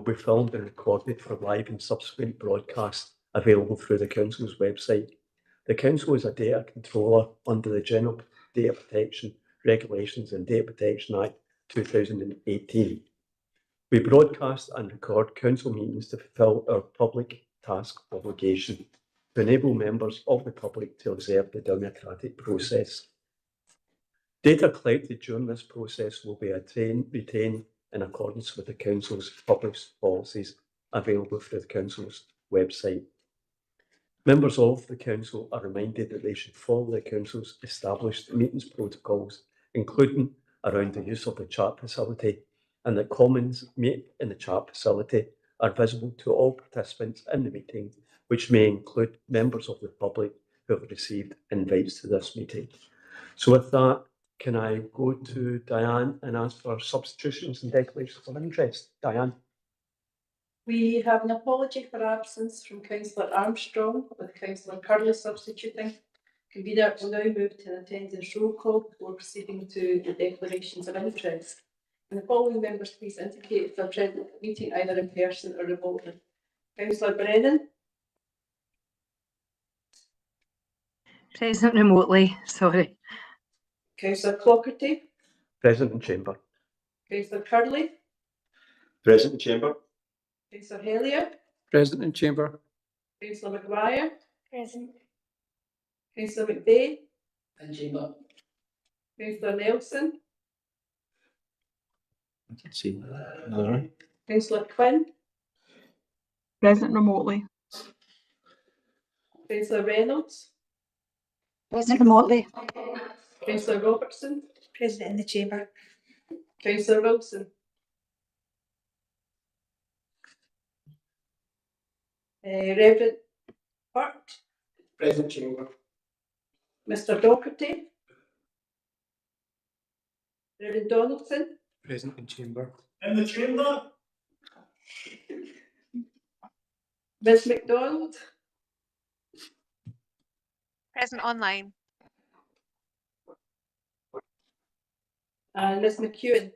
be filmed and recorded for live and subsequent broadcast available through the Council's website. The Council is a data controller under the General Data Protection Regulations and Data Protection Act 2018. We broadcast and record Council meetings to fulfil our public task obligation to enable members of the public to observe the democratic process. Data collected during this process will be retained in accordance with the Council's published policies available through the Council's website. Members of the Council are reminded that they should follow the Council's established meetings protocols, including around the use of the chat facility, and that comments made in the chat facility are visible to all participants in the meeting, which may include members of the public who have received invites to this meeting. So with that, can I go to Diane and ask for substitutions and declarations of interest? Diane. We have an apology for absence from Councillor Armstrong, with Councillor Curley substituting. Convener will now move to an attendance roll call before proceeding to the declarations of interest. And the following members please indicate if they're present at the meeting either in person or remotely. Councillor Brennan. Present remotely, sorry. Councillor Clockerty. Present in chamber. Councillor Curley. Present in chamber. Councillor Hellier. Present in chamber. Councillor McGuire. Present. Councillor McVeigh. In chamber. Councillor Nelson. I can see another. Councillor Quinn. Present remotely. Councillor Reynolds. Present remotely. Councillor Robertson. Present in the chamber. Councillor Wilson. Reverend Hart. Present chamber. Mr. Docherty. Reverend Donaldson. Present in chamber. In the chamber. Ms. MacDonald. Present online. And Ms. McEwen.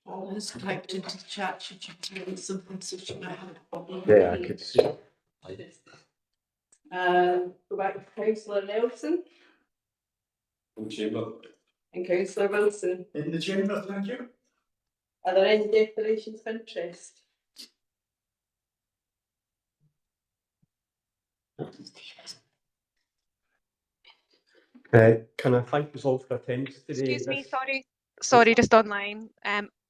All is typed into chat. Should you tell something so she might have a problem? Yeah, I could see. Go back to Councillor Nelson In chamber. and Councillor Wilson. In the chamber, thank you. Are there any declarations of interest? Can I thank you all for attending today? Excuse me, sorry, just online.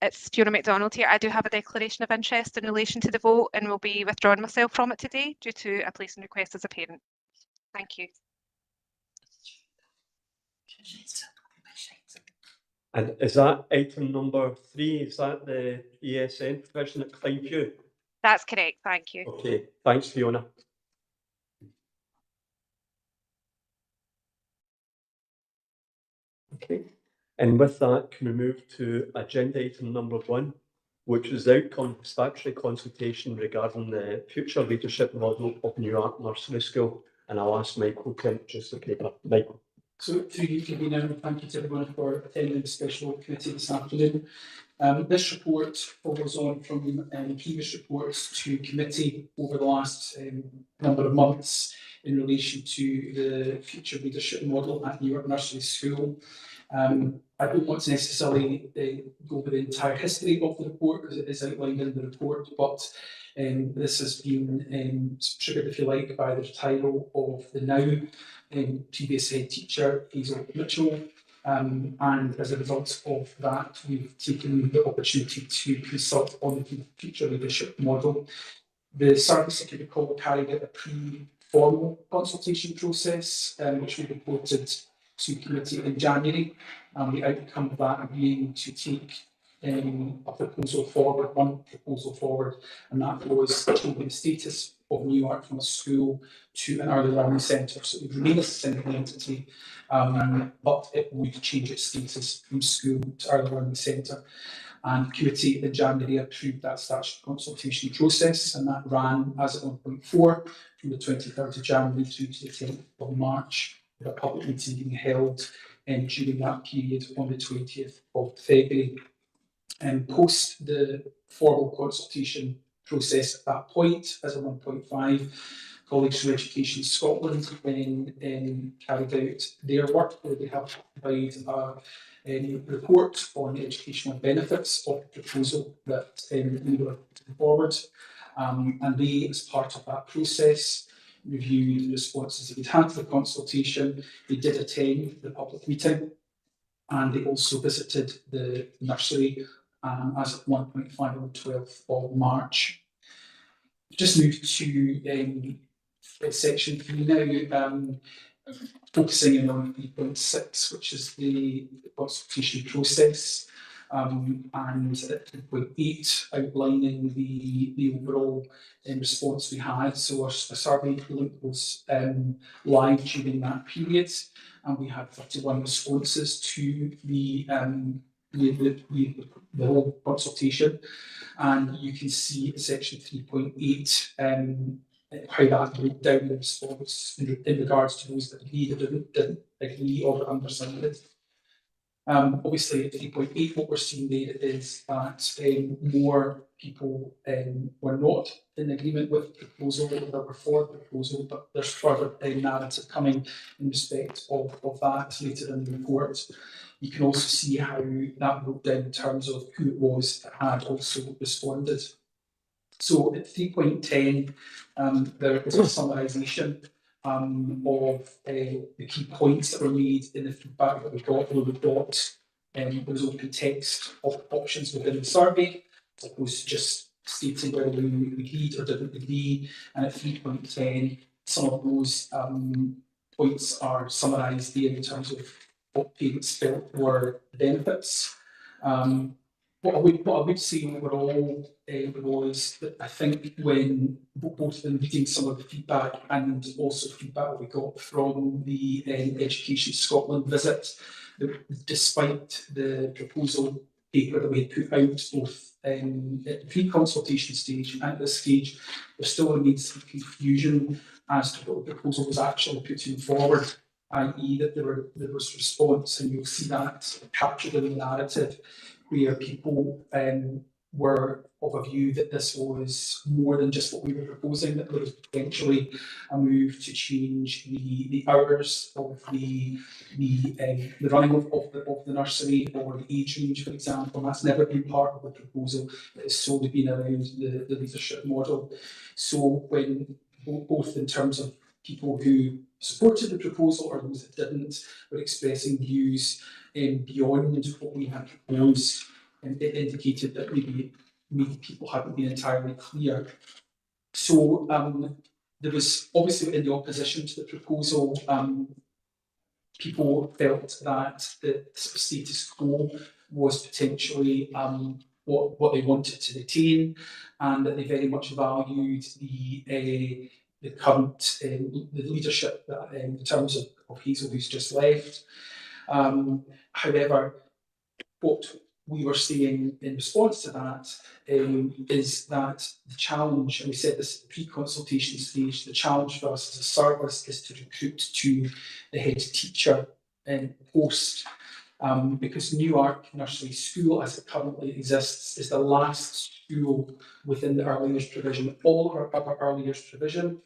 It's Fiona MacDonald here. I do have a declaration of interest in relation to the vote and will be withdrawing myself from it today due to a placing request as a parent. Thank you. And is that item number 3? Is that the ESN provision at Cliveview? That's correct, thank you. Okay, thanks, Fiona. Okay, and with that, can we move to agenda item number 1, which is the outcome of statutory consultation regarding the future leadership model of Newark Nursery School. And I'll ask Michael to introduce the paper. Michael. So through you, Convener, and thank you to everyone for attending the special committee this afternoon. This report follows on from previous reports to committee over the last number of months in relation to the future leadership model at Newark Nursery School. I don't want to necessarily go over the entire history of the report because it is outlined in the report, but this has been triggered, if you like, by the title of the now previous head teacher, Hazel Mitchell. And as a result of that, we've taken the opportunity to consult on the future leadership model. The service, if you recall, carried out a pre-formal consultation process, which we reported to committee in January. And the outcome of that being to take a proposal forward, one proposal forward, and that was changing the status of Newark from a school to an early learning centre. So it would remain a single entity, but it would change its status from school to early learning centre. And the committee in January approved that statutory consultation process, and that ran as at 1.4 from the 23rd of January through to the 10th of March, with a public meeting being held during that period on the 20th of February. Post the formal consultation process at that point, as a 1.5, Colleges for Education Scotland then carried out their work, where they have provided a report on the educational benefits of the proposal that we were putting forward. And they, as part of that process, reviewed the responses that we'd had to the consultation. They did attend the public meeting, and they also visited the nursery as of 1.5 on the 12th of March. Just moved to section 3 now, focusing in on 3.6, which is the consultation process, and at 3.8 outlining the overall response we had. So our survey link was live during that period, and we had 31 responses to the whole consultation. And you can see in section 3.8 how that broke down the response in regards to those that agreed or didn't agree or were undecided. Obviously, at 3.8, what we're seeing there is that more people were not in agreement with the proposal, or were for the proposal, but there's further narrative coming in respect of that later in the report. You can also see how that broke down in terms of who it was that had also responded. So at 3.10, there is a summarisation of the key points that were made in the feedback that we got, where we got those open text of options within the survey, as opposed to just stating whether we agreed or didn't agree. And at 3.10, some of those points are summarised there in terms of what parents felt were the benefits. What I would say overall was that I think when both in reading some of the feedback and also feedback we got from the Education Scotland visit, that despite the proposal paper that we had put out both at the pre-consultation stage and at this stage, there still remains some confusion as to what the proposal was actually putting forward, i.e. that there was response, and you'll see that captured in the narrative, where people were of a view that this was more than just what we were proposing, that there was potentially a move to change the hours of the running of the nursery, or the age range, for example. And that's never been part of the proposal. It has solely been around the leadership model. So when both in terms of people who supported the proposal or those that didn't were expressing views beyond what we had proposed, and it indicated that maybe people hadn't been entirely clear. So there was obviously in the opposition to the proposal, people felt that the status quo was potentially what they wanted to retain, and that they very much valued the current the leadership in terms of Hazel, who's just left. However, what we were seeing in response to that is that the challenge, and we said this at the pre-consultation stage, the challenge for us as a service is to recruit to the head teacher post, because Newark Nursery School, as it currently exists, is the last school within the early years provision. All of our other early years provision,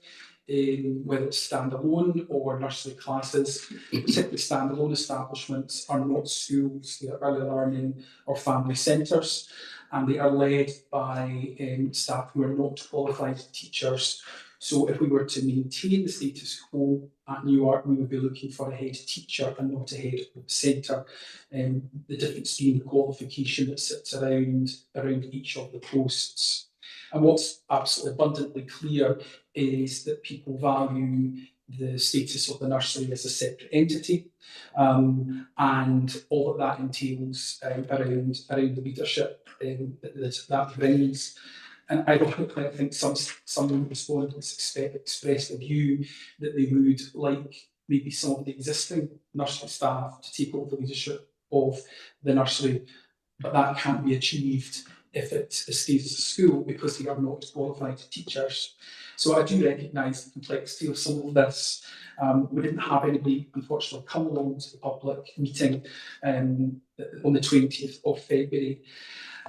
whether it's standalone or nursery classes, particularly standalone establishments, are not schools. They are early learning or family centres, and they are led by staff who are not qualified teachers. So if we were to maintain the status quo at Newark, we would be looking for a head teacher and not a head centre. The difference being the qualification that sits around each of the posts. And what's absolutely abundantly clear is that people value the status of the nursery as a separate entity, and all that entails around the leadership that brings. And I think some respondents expressed a view that they would like maybe some of the existing nursery staff to take over the leadership of the nursery, but that can't be achieved if it stays as a school because they are not qualified teachers. So I do recognise the complexity of some of this. We didn't have anybody, unfortunately, come along to the public meeting on the 20th of February.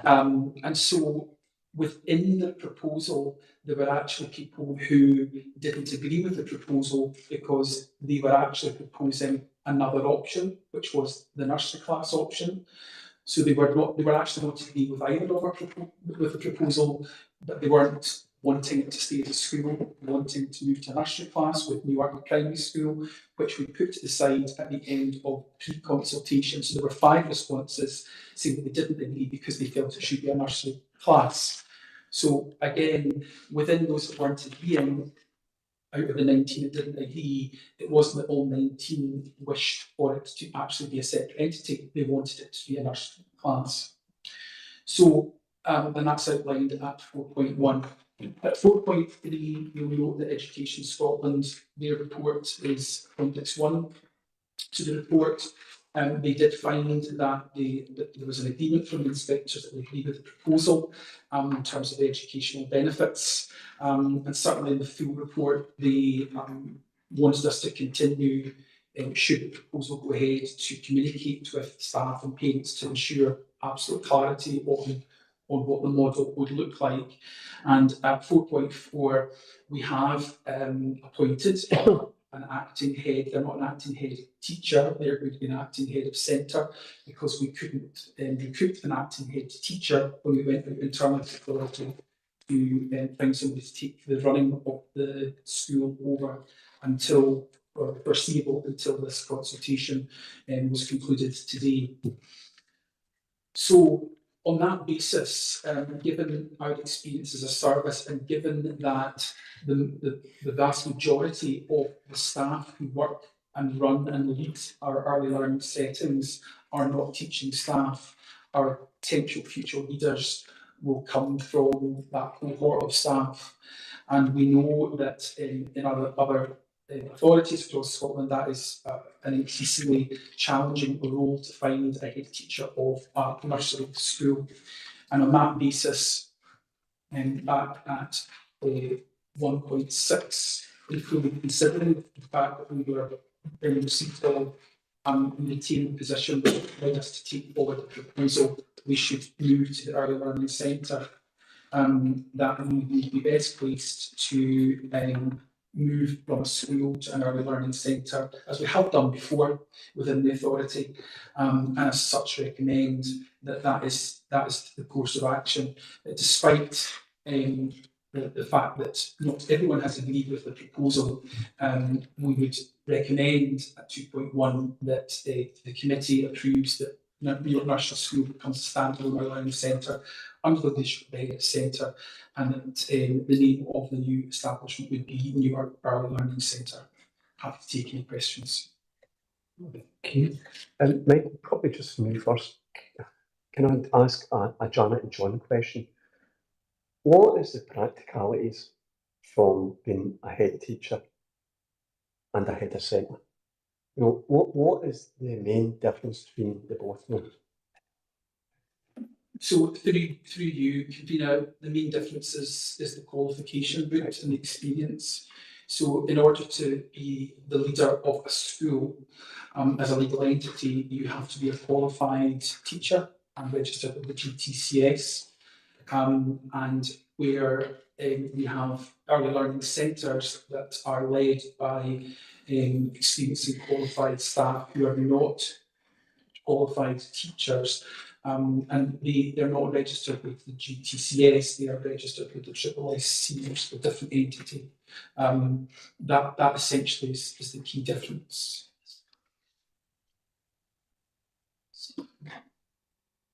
And so within the proposal, there were actually people who didn't agree with the proposal because they were actually proposing another option, which was the nursery class option. So they were actually not agree with either of our with the proposal, but they weren't wanting it to stay as a school, wanting to move to nursery class with Newark Primary School, which we put to the side at the end of pre-consultation. So there were 5 responses saying that they didn't agree because they felt it should be a nursery class. So again, within those that weren't agreeing, out of the 19 that didn't agree, it wasn't that all 19 wished for it to actually be a separate entity. They wanted it to be a nursery class. So, and that's outlined at 4.1. At 4.3, you'll note that Education Scotland, their report is Appendix 1 to the report. They did find that there was an agreement from the inspectors that they agreed with the proposal in terms of the educational benefits. And certainly in the full report, they wanted us to continue, should the proposal go ahead, to communicate with staff and parents to ensure absolute clarity on what the model would look like. And at 4.4, we have appointed an acting head. They're not an acting head teacher, they're going to be an acting head of centre, because we couldn't recruit an acting head teacher when we went out internally to authority to find somebody to take the running of the school over until, or foreseeable until this consultation was concluded today. So on that basis, given our experience as a service and given that the vast majority of the staff who work and run and lead our early learning settings are not teaching staff, our potential future leaders will come from that cohort of staff. And we know that in other authorities across Scotland, that is an increasingly challenging role to find a head teacher of a nursery school. And on that basis, back at 1.6, including considering the fact that we were in receipt of maintaining position that led us to take forward the proposal, we should move to the early learning centre. That we would be best placed to move from a school to an early learning centre, as we have done before within the authority, and as such recommend that is the course of action, despite the fact that not everyone has agreed with the proposal. We would recommend at 2.1 that the committee approves that Newark Nursery School becomes a standalone early learning centre under the leadership of the head of the centre, and that the name of the new establishment would be Newark Early Learning Centre. Happy to take any questions. Okay. Michael, probably just me first. Can I ask a Janet and John question? What is the practicalities from being a head teacher and a head of centre? You know, what is the main difference between the both of them? So through you, Convener, the main difference is the qualification route and the experience. So in order to be the leader of a school as a legal entity, you have to be a qualified teacher and registered with the GTCS. And where we have early learning centres that are led by experienced and qualified staff who are not qualified teachers, and they're not registered with the GTCS, they are registered with the SSSC, which is a different entity. That essentially is the key difference.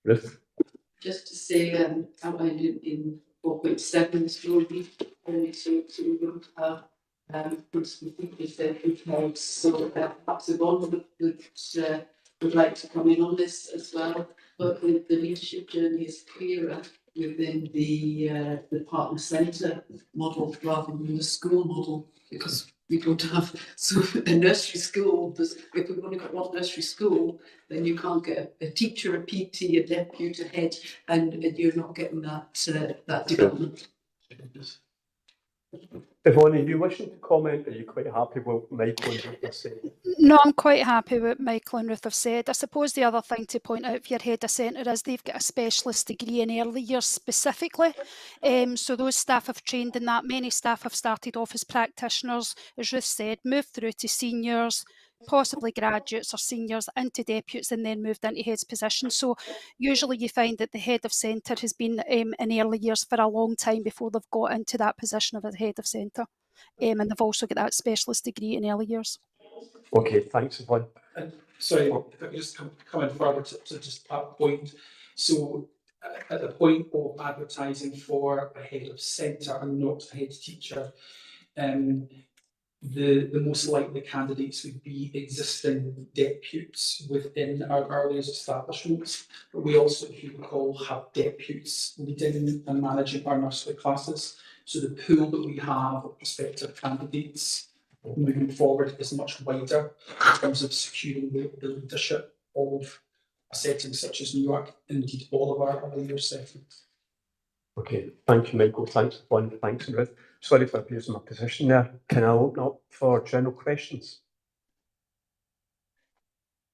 Ruth? Just to say, outlined in 4.7 is already so we don't have principal teachers there who so perhaps Yvonne would like to come in on this as well. But the leadership journey is clearer within the partner centre model rather than the school model, because we don't have, so a nursery school, if we've only got one nursery school, then you can't get a teacher, a PT, a deputy, a head, and you're not getting that, that development. Yvonne, are you wishing to comment? Are you quite happy with Michael and what they're saying? No, I'm quite happy with what Michael and Ruth have said. I suppose the other thing to point out for your head of centre is they've got a specialist degree in early years specifically. So those staff have trained in that. Many staff have started off as practitioners, as Ruth said, moved through to seniors, possibly graduates or seniors, into deputies, and then moved into heads positions. So usually you find that the head of centre has been in early years for a long time before they've got into that position of a head of centre. And they've also got that specialist degree in early years. Okay, thanks, Yvonne. And sorry, if I could just come in further to just that point. So at the point of advertising for a head of centre and not a head teacher, the most likely candidates would be existing deputies within our earliest establishments. But we also, if you recall, have deputies leading and managing our nursery classes. So the pool that we have of prospective candidates moving forward is much wider in terms of securing the leadership of a setting such as Newark, and indeed all of our early years settings. Okay, thank you, Michael. Thanks, Yvonne. Thanks, Ruth. Sorry for abusing my position there. Can I open up for general questions?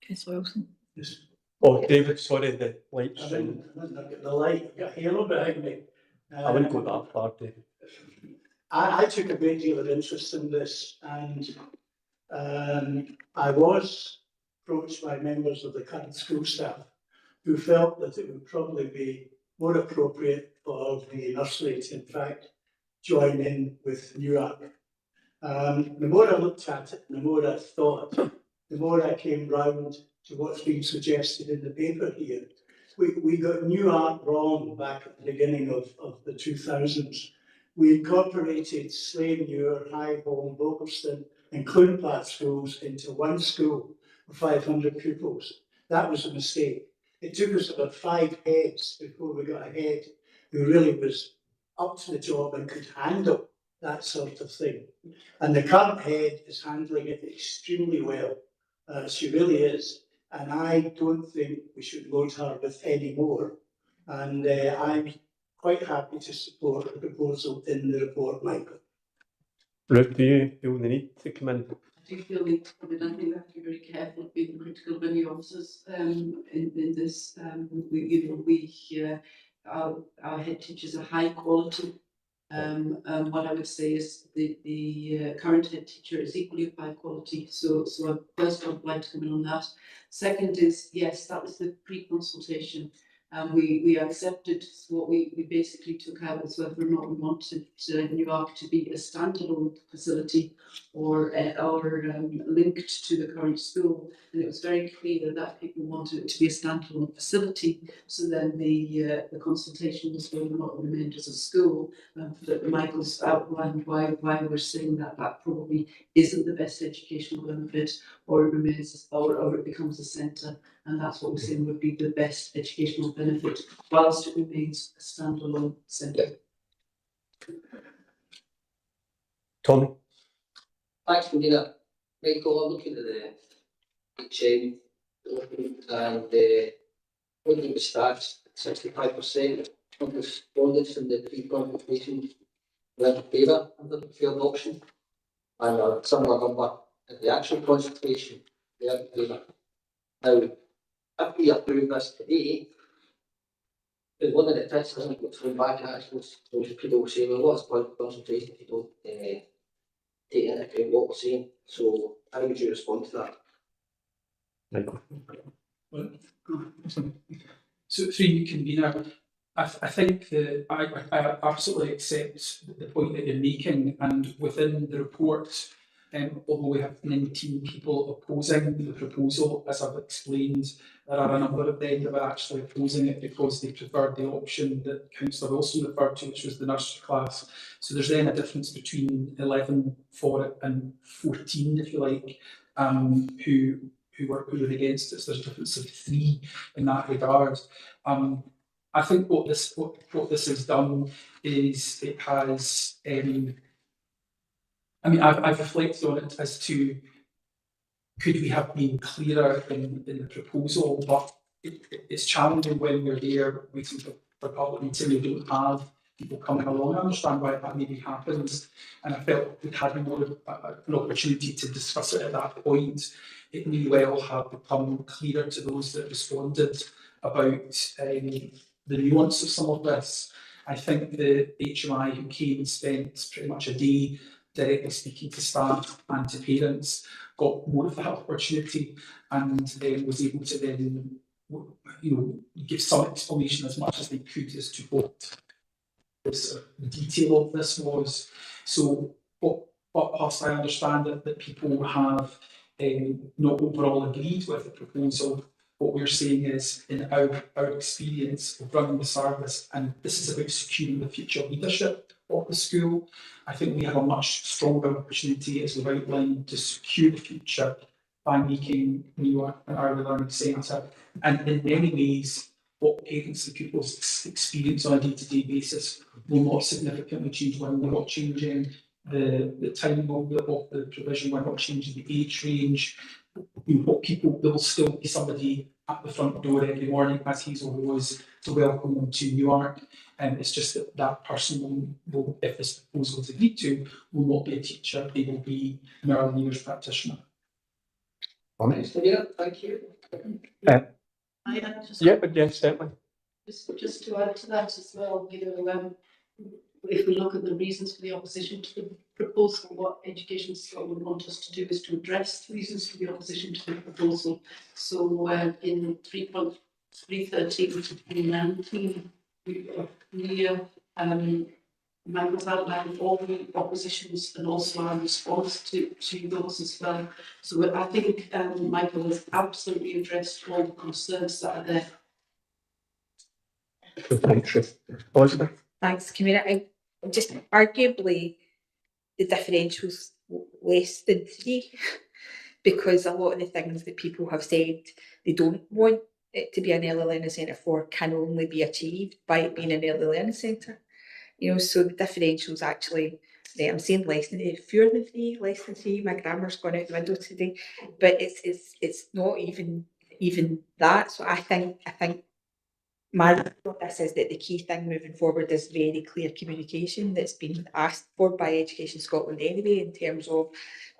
Chris Wilson. Yes. Oh, David, sorry, the lights. I've got the light, I've got a halo behind me. I wouldn't go that far, David. I took a great deal of interest in this, and I was approached by members of the current school staff who felt that it would probably be more appropriate for the nursery to, in fact, join in with Newark. The more I looked at it, the more I thought, the more I came round to what's been suggested in the paper here. We got Newark wrong back at the beginning of the 2000s. We incorporated Slane, Muir, Highholme, Bokerston and Clunplatt schools into one school with 500 pupils. That was a mistake. It took us about 5 heads before we got a head who really was up to the job and could handle that sort of thing. And the current head is handling it extremely well. She really is. And I don't think we should load her with any more. And I'm quite happy to support the proposal in the report, Michael. Ruth, do you feel the need to come in? I do feel like, I mean, I think we have to be very careful of being critical of any officers in this. Our head teachers are high quality. What I would say is the current head teacher is equally of high quality. So I first would like to come in on that. Second is, yes, that was the pre-consultation. We accepted what we basically took out was whether or not we wanted Newark to be a standalone facility or linked to the current school, and it was very clear that people wanted it to be a standalone facility. So then the consultation was whether or not it remained as a school. Michael's outlined why we're saying that probably isn't the best educational benefit, or it remains, or it becomes a centre. And that's what we're saying would be the best educational benefit, whilst it remains a standalone centre. Tommy? Thanks, Medina. Michael, I'm looking at the chain and looking at the stats, 65% of the respondents in the pre-consultation were in favour of the fair option, and a similar number in the actual consultation they are in favour. Now, if we approve this today, the one that it fits isn't what's going back at those people will say, well, what's consultation if you don't take into account what we're saying? So how would you respond to that? Michael? So through you, convener, I think that I absolutely accept the point that you're making, and within the report, although we have 19 people opposing the proposal, as I've explained, there are a number of them that were actually opposing it because they preferred the option that Councillor Wilson referred to, which was the nursery class. So there's then a difference between 11 for it and 14, if you like, who were against it. So there's a difference of 3 in that regard. I think what this has done is it has I mean, I've reflected on it as to could we have been clearer in the proposal, but it's challenging when we're there waiting for public meeting, we don't have people coming along. I understand why that maybe happens, and I felt we had more of an opportunity to discuss it at that point. It may well have become clearer to those that responded about the nuance of some of this. I think the HMI who came and spent pretty much a day directly speaking to staff and to parents got more of that opportunity and was able to then, give some explanation as much as they could as to what the detail of this was. So, but whilst I understand that people have not overall agreed with the proposal, what we're saying is, in our experience of running the service, and this is about securing the future leadership of the school, I think we have a much stronger opportunity, as we've outlined, to secure the future by making Newark an early learning centre. And in many ways, what parents and pupils experience on a day-to-day basis will not significantly change. We're not changing the timing of the provision, we're not changing the age range. What people, there will still be somebody at the front door every morning, as Hazel was, to welcome them to Newark. And it's just that person will, if this proposal is agreed to, will not be a teacher, they will be an early years practitioner. Thank you. I had just, Yes, certainly. just to add to that as well, if we look at the reasons for the opposition to the proposal, what Education Scotland want us to do is to address the reasons for the opposition to the proposal. So in 3.313 and 19, we are clear, Michael's outlined all the oppositions and also our response to those as well. So I think Michael has absolutely addressed all the concerns that are there. Thanks, Elizabeth. Thanks, community. Just arguably the differential's less than 3 because a lot of the things that people have said they don't want it to be an early learning centre for can only be achieved by it being an early learning centre. So the differential's actually, I'm saying less than 4 than 3, less than 3. My grammar's gone out the window today, but it's not even that. So I think my this is that the key thing moving forward is very clear communication that's been asked for by Education Scotland anyway, in terms of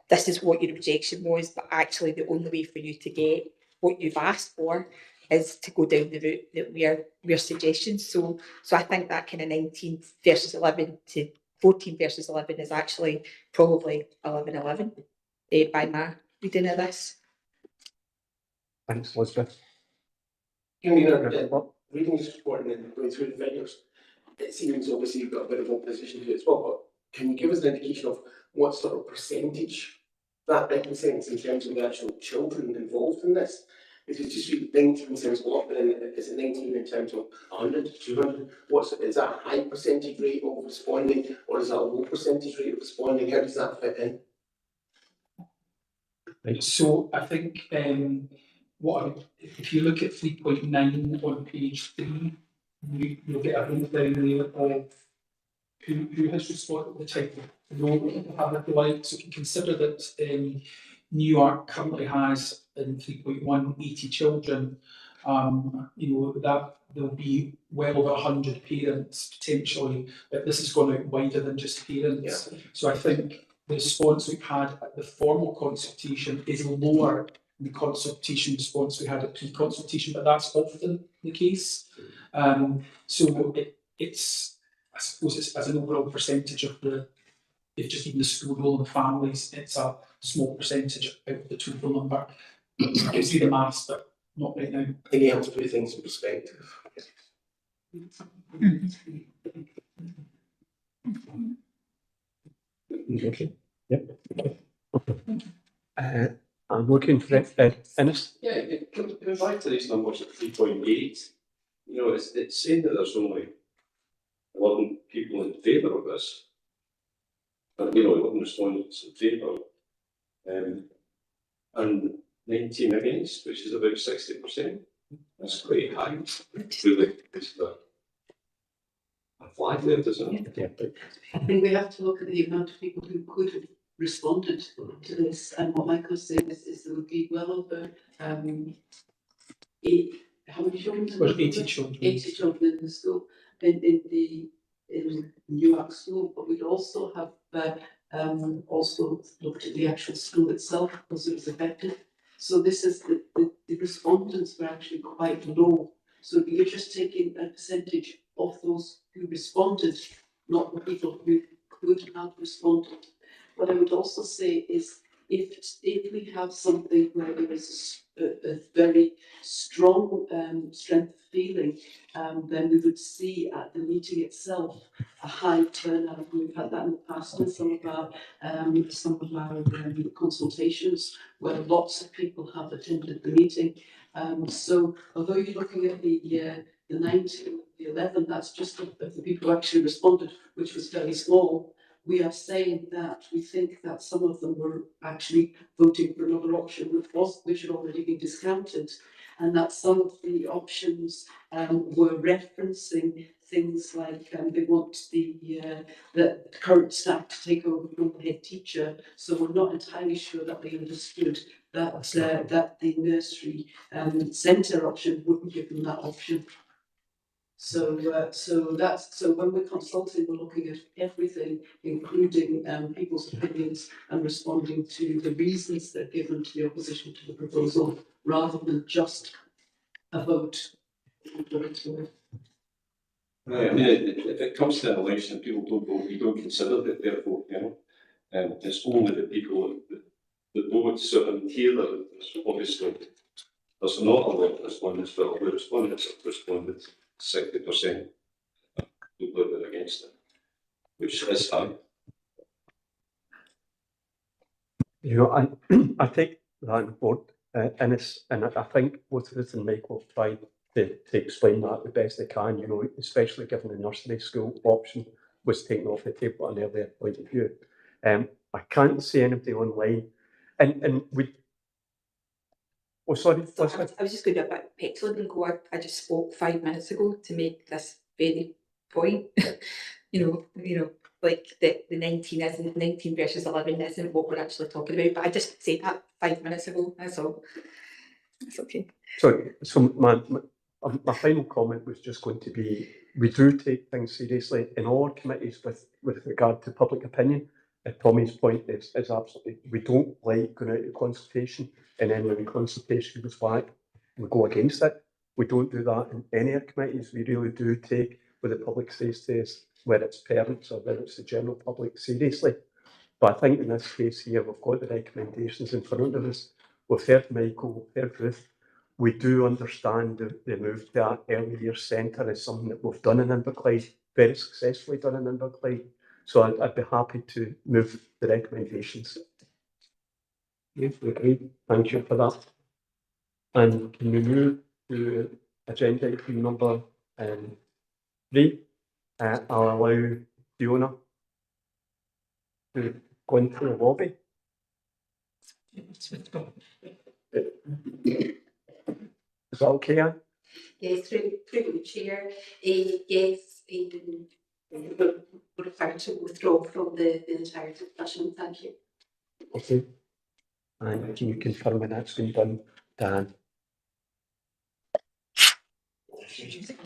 this is what your objection was, but actually the only way for you to get what you've asked for is to go down the route that we're suggesting. So I think that kind of 19 versus 11 to 14 versus 11 is actually probably 11-11 by my reading of this. Thanks, Elizabeth. Reading this report and then going through the figures, it seems obviously you've got a bit of opposition to it as well, but can you give us an indication of what sort of percentage that represents in terms of the actual children involved in this? If you just read 19 in terms of what, but then is it 19 in terms of 100, 200? Is that a high percentage rate of responding, or is that a low percentage rate of responding? How does that fit in? Right, so I think if you look at 3.9 on page 3, you'll get a rundown there of who has responded, the type of role that they have, if you like. So if you consider that Newark currently has in 3.1 80 children, that there'll be well over 100 parents potentially, but this has gone out wider than just parents. Yeah. So I think the response we've had at the formal consultation is lower than the consultation response we had at pre-consultation, but that's often the case. So it's, I suppose it's as an overall percentage of if just even the school roll and the families, it's a small percentage out of the total number. I can see the maths, but not right now. I think you have to put things in perspective. Okay. Yep. I'm looking for Innes. Yeah, going back to these numbers at 3.8, it's saying that there's only 11 people in favour of this, but 11 respondents in favour, and 19 against, which is about 60%. That's quite high. Really, it's a flag there, doesn't it? I think we have to look at the amount of people who could have responded to this, and what Michael's saying is there would be well over how many children? Well, 80 children. 80 children in the school, in Newark School, but we'd also have also looked at the actual school itself because it was affected. So this is the respondents were actually quite low. So you're just taking a percentage of those who responded, not the people who could have responded. What I would also say is if we have something where there is a very strong strength of feeling, then we would see at the meeting itself a high turnout. We've had that in the past in some of our consultations where lots of people have attended the meeting. So although you're looking at the 90, the 11, that's just of the people who actually responded, which was fairly small. We are saying that we think that some of them were actually voting for another option which had already been discounted, and that some of the options were referencing things like they want the current staff to take over from the head teacher. So we're not entirely sure that they understood that that the nursery centre option wouldn't give them that option. So when we're consulting, we're looking at everything, including people's opinions and responding to the reasons they're given to the opposition to the proposal, rather than just a vote. Right, I mean, if it comes to an election, people don't vote, you don't consider that their vote, you know. It's only the people that vote. So in here, there's obviously there's not a lot of respondents, but all the respondents have responded. 60% who voted against it, which is high. You know, I take that on board, and I think both Ruth and Michael have tried to explain that the best they can. You know, especially given the nursery school option was taken off the table at an earlier point of view. I can't see anybody online, and we. Oh, sorry. So I was just going to be a bit petulant and go, I just spoke 5 minutes ago to make this very point. you know, like the 19 versus 11 isn't what we're actually talking about. But I just said that 5 minutes ago, that's all. That's okay. Sorry, so my final comment was just going to be, we do take things seriously in all our committees with regard to public opinion. Tommy's point is absolutely, we don't like going out to consultation, and then when the consultation goes back, we go against it. We don't do that in any of our committees. We really do take what the public says to us, whether it's parents or whether it's the general public, seriously. But I think in this case here, we've got the recommendations in front of us. We've heard Michael, we've heard Ruth. We do understand the move to that early years centre is something that we've done in Inverclyde, very successfully done in Inverclyde. So I'd be happy to move the recommendations. Yes, we agree. Thank you for that. And can we move to agenda item number 3? I'll allow Fiona to go into the lobby. Is that okay, Anne? Yes, through the chair. Yes, we're required to withdraw from the entire discussion. Thank you. Okay. And can you confirm when that's been done, Dan? Oh, Jesus.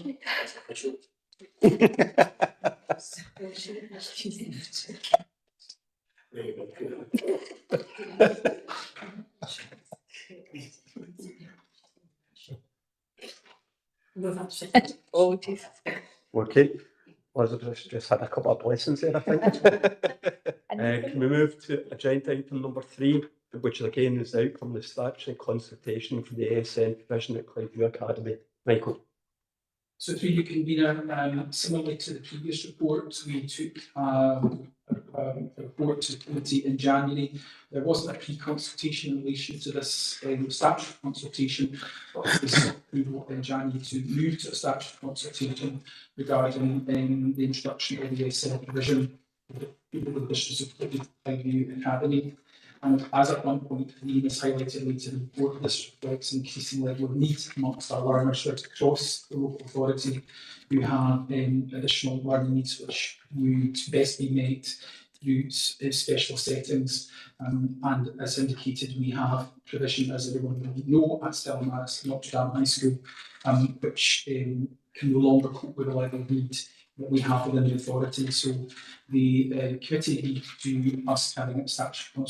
Okay. Elizabeth just had a couple of blessings there, I think. Can we move to agenda item number 3, which again is the outcome of the statutory consultation for the ASN provision at Clyde Academy. Michael. So through you, convener, similarly to the previous report, we took a report to the committee in January. There wasn't a pre-consultation in relation to this statutory consultation, but we sought approval in January to move to a statutory consultation regarding the introduction of the ASN provision for people with additional support at Clyde Academy. And as at one point, Ian has highlighted later in the report, this reflects an increasing level of need amongst our learners right across the local authority who have additional learning needs which would best be met through special settings. And as indicated, we have provision, as everyone will know, at Stelmaris Notre Dame High School, which can no longer cope with the level of need that we have within the authority. So the committee agreed to us having a statutory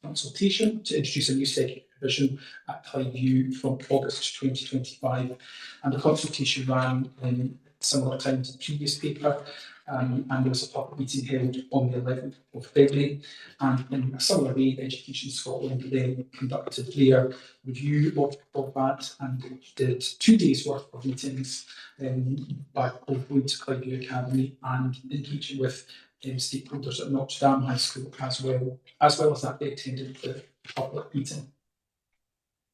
consultation to introduce a new second provision at Highview from August 2025. And the consultation ran in similar time to the previous paper, and there was a public meeting held on the 11th of February. And in a similar way, Education Scotland then conducted their review of that and did 2 days worth of meetings by both going to Highview Academy and engaging with stakeholders at Notre Dame High School as well as that they attended the public meeting.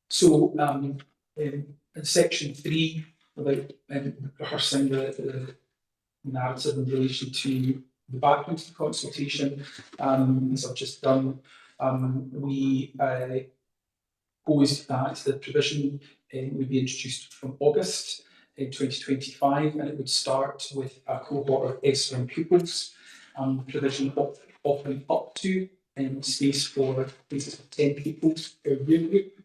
So in section 3, without rehearsing the narrative in relation to the background to the consultation, as I've just done, we proposed that the provision would be introduced from August 2025, and it would start with a cohort of SRM pupils, provision offering up to space for places of 10 pupils per year group.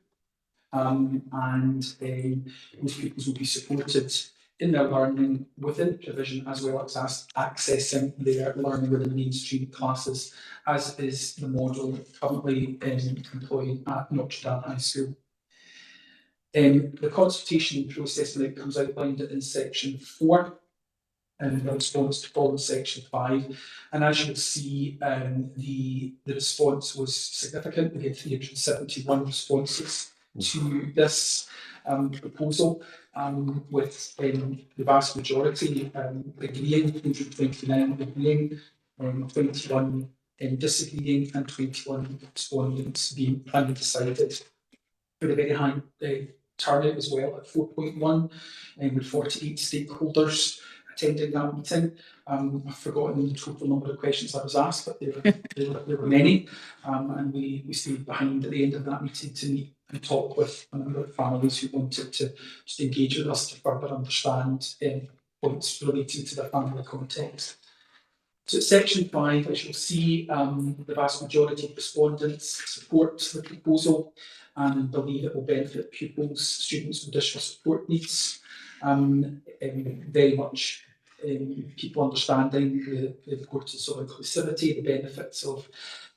And those pupils will be supported in their learning within the provision, as well as accessing their learning within mainstream classes, as is the model currently employed at Notre Dame High School. The consultation process and outcomes outlined in section 4 and the response to follow section 5. And as you'll see, the response was significant. We had 371 responses to this proposal, with the vast majority agreeing, 129 agreeing, 21 disagreeing, and 21 respondents being undecided. For a very high turnout as well at 4.1, with 48 stakeholders attending that meeting. I've forgotten the total number of questions I was asked, but there were many, and we stayed behind at the end of that meeting to meet and talk with a number of families who wanted to just engage with us to further understand points relating to their family context. So section 5, as you'll see, the vast majority of respondents support the proposal and believe it will benefit pupils, students with additional support needs. Very much people understanding the importance of inclusivity, the benefits of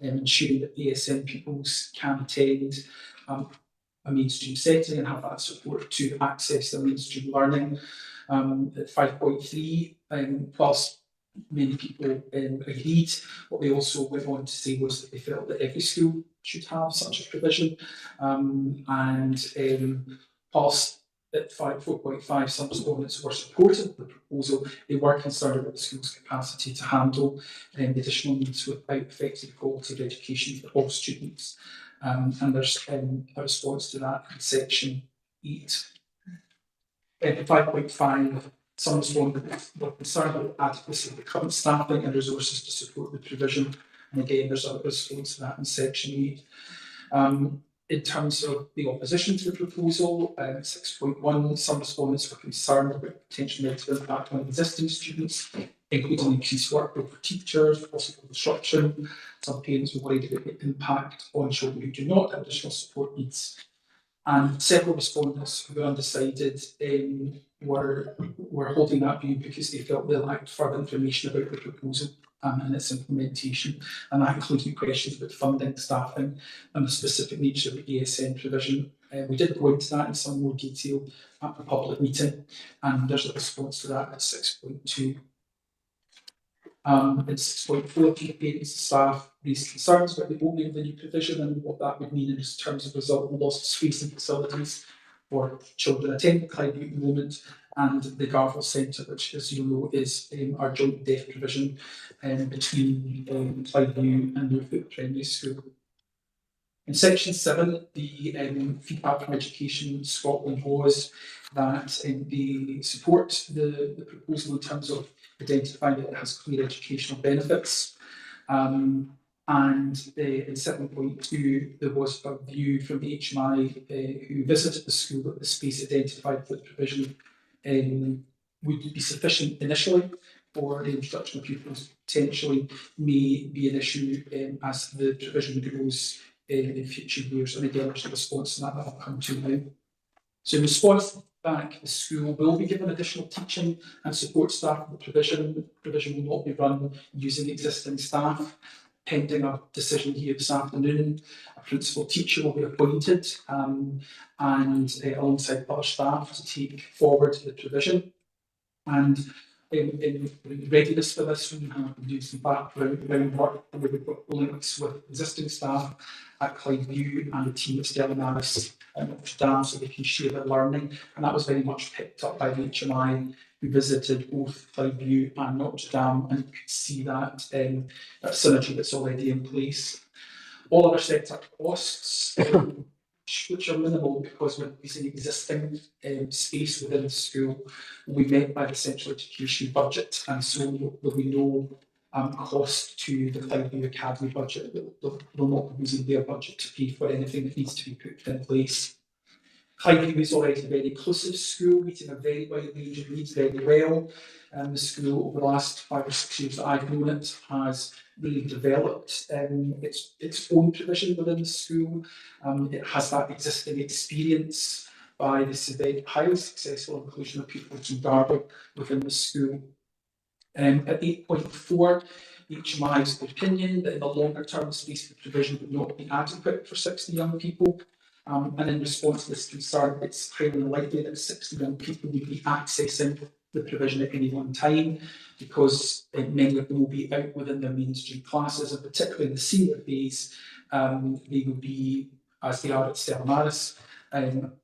ensuring that ASN pupils can attend a mainstream setting and have that support to access their mainstream learning. At 5.3, whilst many people agreed, what they also went on to say was that they felt that every school should have such a provision. Whilst at 4.5, some respondents were supportive of the proposal, they were concerned about the school's capacity to handle the additional needs without affecting the quality of education for all students. And there's a response to that in section 8. At 5.5, some respondents were concerned about the adequacy of the current staffing and resources to support the provision. And again, there's a response to that in section 8. In terms of the opposition to the proposal, 6.1, some respondents were concerned about potential negative impact on existing students, including increased workload for teachers, possible disruption. Some parents were worried about the impact on children who do not have additional support needs. And several respondents who were undecided were holding that view because they felt they lacked further information about the proposal and its implementation, and that included questions about funding, staffing, and the specific nature of the ASN provision. We did go into that in some more detail at the public meeting, and there's a response to that at 6.2. In 6.4, parents and staff raised concerns about the opening of the new provision and what that would mean in terms of resultant loss of space and facilities for children attending Highview at the moment, and the Garville Centre, which, as you know, is our joint deaf provision between Highview and Northwood Primary School. In section 7, the feedback from Education Scotland was that they support the proposal in terms of identifying that it has clear educational benefits. And in 7.2, there was a view from the HMI who visited the school that the space identified for the provision would be sufficient initially, for the introduction of pupils potentially may be an issue as the provision grows in future years. And again, there's a response to that I'll come to now. So in response back, the school will be given additional teaching and support staff for the provision. The provision will not be run using existing staff. Pending a decision here this afternoon, a principal teacher will be appointed and alongside other staff to take forward the provision. And in readiness for this, we have been doing some background work where we've got links with existing staff at Clydeview and the team at Stella Maris at Notre Dame so they can share their learning. And that was very much picked up by the HMI who visited both Clydeview and Notre Dame and could see that, that synergy that's already in place. All other set-up costs, which are minimal because we're using existing space within the school, will be met by the central education budget, and so there'll be no cost to the Clydeview Academy budget. They'll not be using their budget to pay for anything that needs to be put in place. Clydeview is already a very inclusive school, meeting a very wide range of needs very well. The school, over the last 5 or 6 years that I've known it, has really developed its own provision within the school. It has that existing experience by this very highly successful inclusion of pupils from Garber within the school. At 8.4, HMI is of the opinion that in the longer term, space for provision would not be adequate for 60 young people. And in response to this concern, it's highly likely that 60 young people would be accessing the provision at any one time, because many of them will be out within their mainstream classes, and particularly in the senior phase, they will be, as they are at Stella Maris,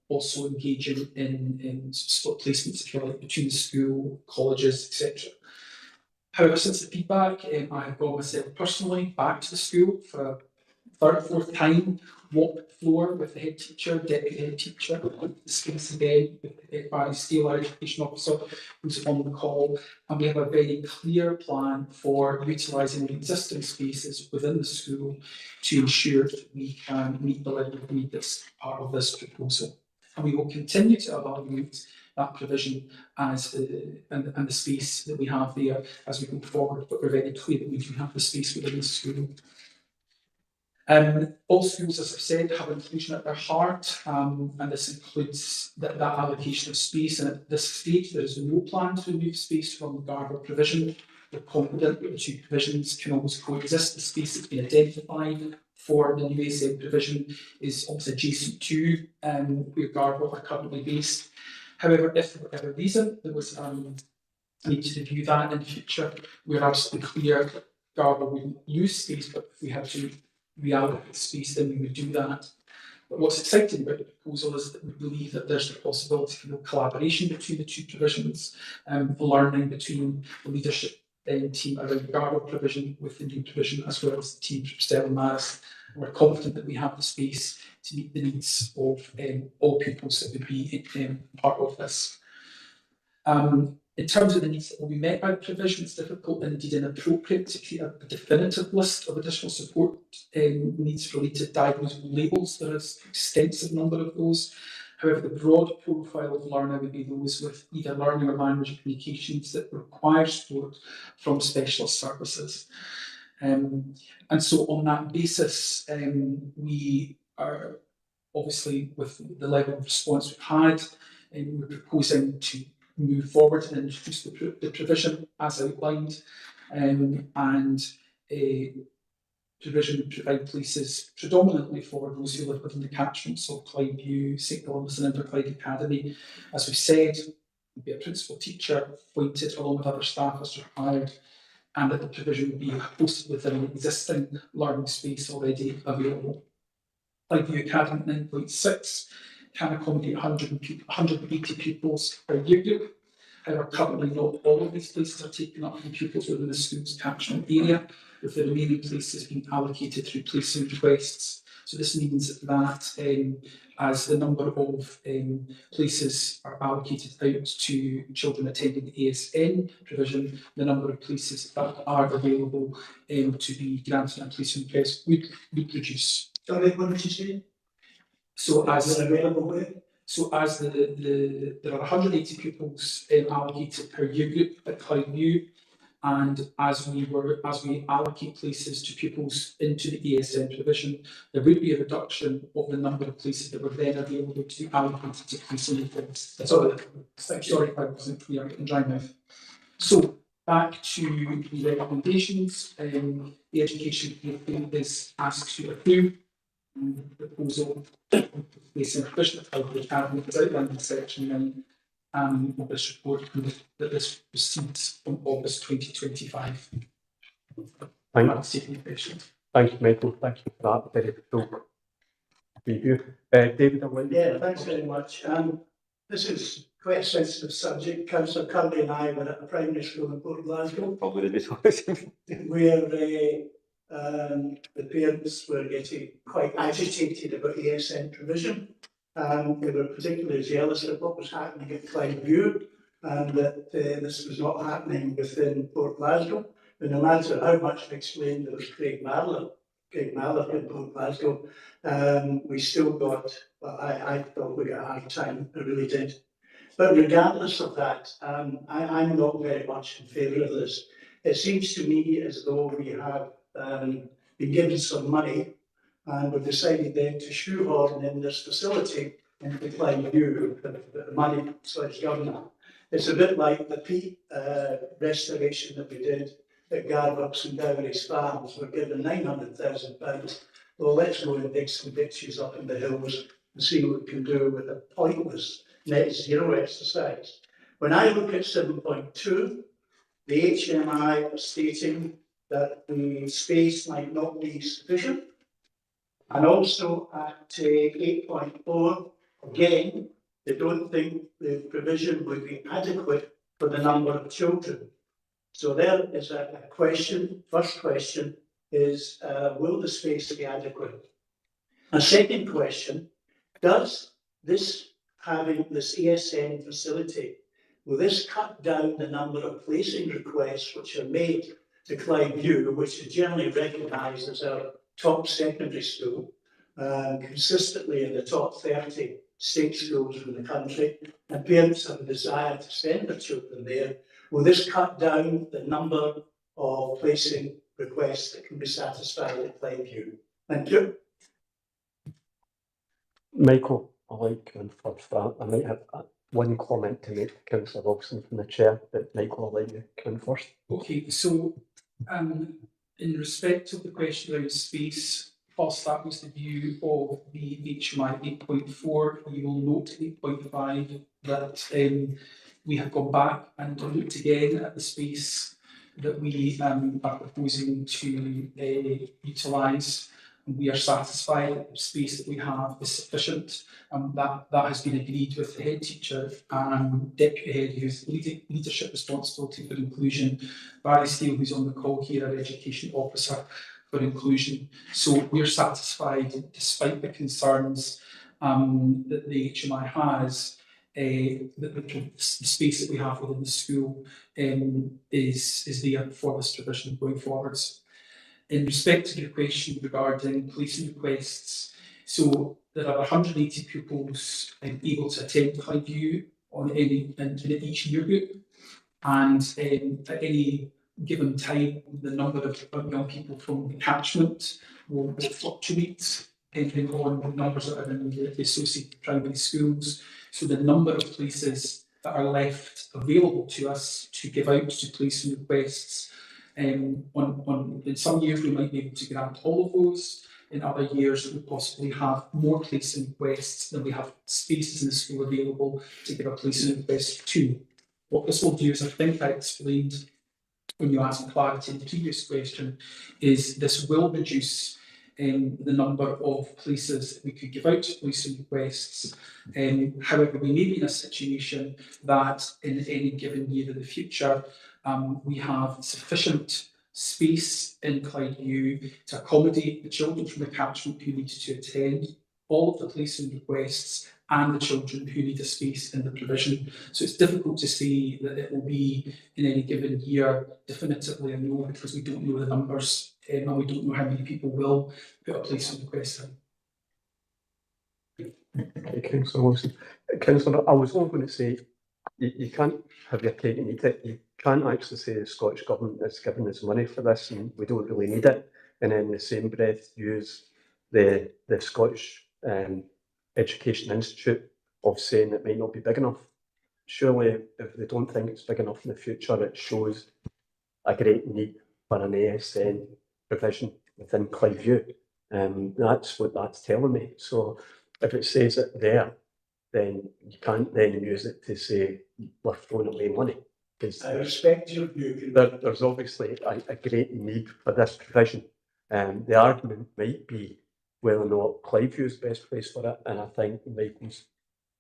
also engaging in split placements, if you like, between the school, colleges, etc. However, since the feedback, I have gone myself personally back to the school for a third, fourth time, walked the floor with the head teacher, deputy head teacher, the space again by Steel, our education officer, who's on the call, and we have a very clear plan for utilising the existing spaces within the school to ensure that we can meet the level of need that's part of this proposal. And we will continue to evaluate that provision as and the space that we have there as we go forward, but we're very clear that we do have the space within the school. All schools, as I've said, have inclusion at their heart, and this includes that allocation of space. And at this stage, there is no plan to remove space from the Garber provision. We're confident that the two provisions can always coexist. The space that's been identified for the new ASM provision is also adjacent to where Garber are currently based. However, if for whatever reason there was a need to review that in the future, we're absolutely clear that Garber wouldn't use space, but if we had to reallocate space, then we would do that. But what's exciting about the proposal is that we believe that there's the possibility for collaboration between the two provisions, learning between the leadership team around the Garber provision with the new provision, as well as the team from Stella Maris. We're confident that we have the space to meet the needs of all pupils that would be part of this. In terms of the needs that will be met by the provision, it's difficult and indeed inappropriate to create a definitive list of additional support needs related to diagnosable labels. There is an extensive number of those. However, the broad profile of learner would be those with either learning or language communications that require support from specialist services. And so on that basis, we are obviously, with the level of response we've had, we're proposing to move forward and introduce the provision as outlined, and a provision would provide places predominantly for those who live within the catchments, so Clydeview, St Columbus and Inverclyde Academy. As we've said, would be a principal teacher appointed along with other staff as required, and that the provision would be hosted within an existing learning space already available. Clydeview Academy 9.6 can accommodate 180 pupils per year group. However, currently not all of these places are taken up from pupils within the school's catchment area, with the remaining places being allocated through placement requests. So this means that as the number of places are allocated out to children attending the ASN provision, the number of places that are available to be granted a placement request would reduce. Sorry, what did you say? So as available where? So as there are 180 pupils allocated per year group at Clydeview, And as we allocate places to pupils into the ESN provision, there would be a reduction of the number of places that were then available to be allocated to policing requests. Sorry, if I wasn't clear in dry mouth. So back to the recommendations. The Education Committee is asked to approve the proposal placing provision of Clyde Academy as outlined in section 9 of this report, and that this proceeds from August 2025. Thank you, Michael. Thank you for that very full review. David, I'll let you. Yeah, thanks very much. This is quite a sensitive subject. Councillor Kirby and I were at a primary school in Port Glasgow. Probably the where the parents were getting quite agitated about ESN provision. They were particularly jealous of what was happening at Clyde View, and that this was not happening within Port Glasgow. But no matter how much we explained there was Craig Malloch in Port Glasgow, we still got, well, I thought we got a hard time, I really did. But regardless of that, I'm not very much in favour of this. It seems to me as though we have been given some money and we've decided then to shoehorn in this facility into Clyde View, the money / government. It's a bit like the peat restoration that we did at Garbucks and Dowries Farms. We're given £900,000. Well, let's go and dig some ditches up in the hills and see what we can do with a pointless net zero exercise. When I look at 7.2, the HMI are stating that the space might not be sufficient. And also at 8.4, again, they don't think the provision would be adequate for the number of children. So there is a question. First question is, will the space be adequate? A second question, does this having this ESN facility, will this cut down the number of placing requests which are made to Clyde View, which is generally recognised as our top secondary school, consistently in the top 30 state schools in the country, and parents have a desire to send their children there? Will this cut down the number of placing requests that can be satisfied at Clyde View? Thank you. Michael, I'd like to first that. I might have one comment to make, Councillor Wilson from the chair, but Michael, I'll let you come first. Okay, so in respect of the question around space, whilst that was the view of the HMI 8.4, you will note 8.5 that we have gone back and looked again at the space that we are proposing to utilise. We are satisfied that the space that we have is sufficient, and that has been agreed with the head teacher and deputy head who's leadership responsibility for inclusion, Barry Steele, who's on the call here, our education officer for inclusion. So we're satisfied, despite the concerns that the HMI has, that the space that we have within the school is there for this provision going forwards. In respect to your question regarding placing requests, so there are 180 pupils able to attend Clyde View in each year group, and at any given time, the number of young people from the catchment will fluctuate depending on the numbers that are in the associated primary schools. So the number of places that are left available to us to give out to placing requests, in some years we might be able to grant all of those. In other years we possibly have more placing requests than we have spaces in the school available to give a placing request to. What this will do, as I think I explained when you asked clarity in the previous question, is this will reduce the number of places that we could give out to placing requests. However, we may be in a situation that in any given year in the future, we have sufficient space in Clyde View to accommodate the children from the catchment who need to attend all of the placing requests and the children who need a space in the provision. So it's difficult to say that it will be in any given year definitively a no, because we don't know the numbers and we don't know how many people will put a placing request in. Okay, Councillor Wilson. Councillor, I was only going to say, you can't have your cake and eat it. can't actually say the Scottish Government is giving us money for this and we don't really need it, and then in the same breath use the Scottish Education Institute of saying it might not be big enough. Surely, if they don't think it's big enough in the future, it shows a great need for an ASN provision within Cliveview. That's what that's telling me. So if it says it there, then you can't then use it to say we're throwing away money. Because I respect your view. there's obviously a great need for this provision. The argument might be whether or not Cliveview is the best place for it, and I think Michael's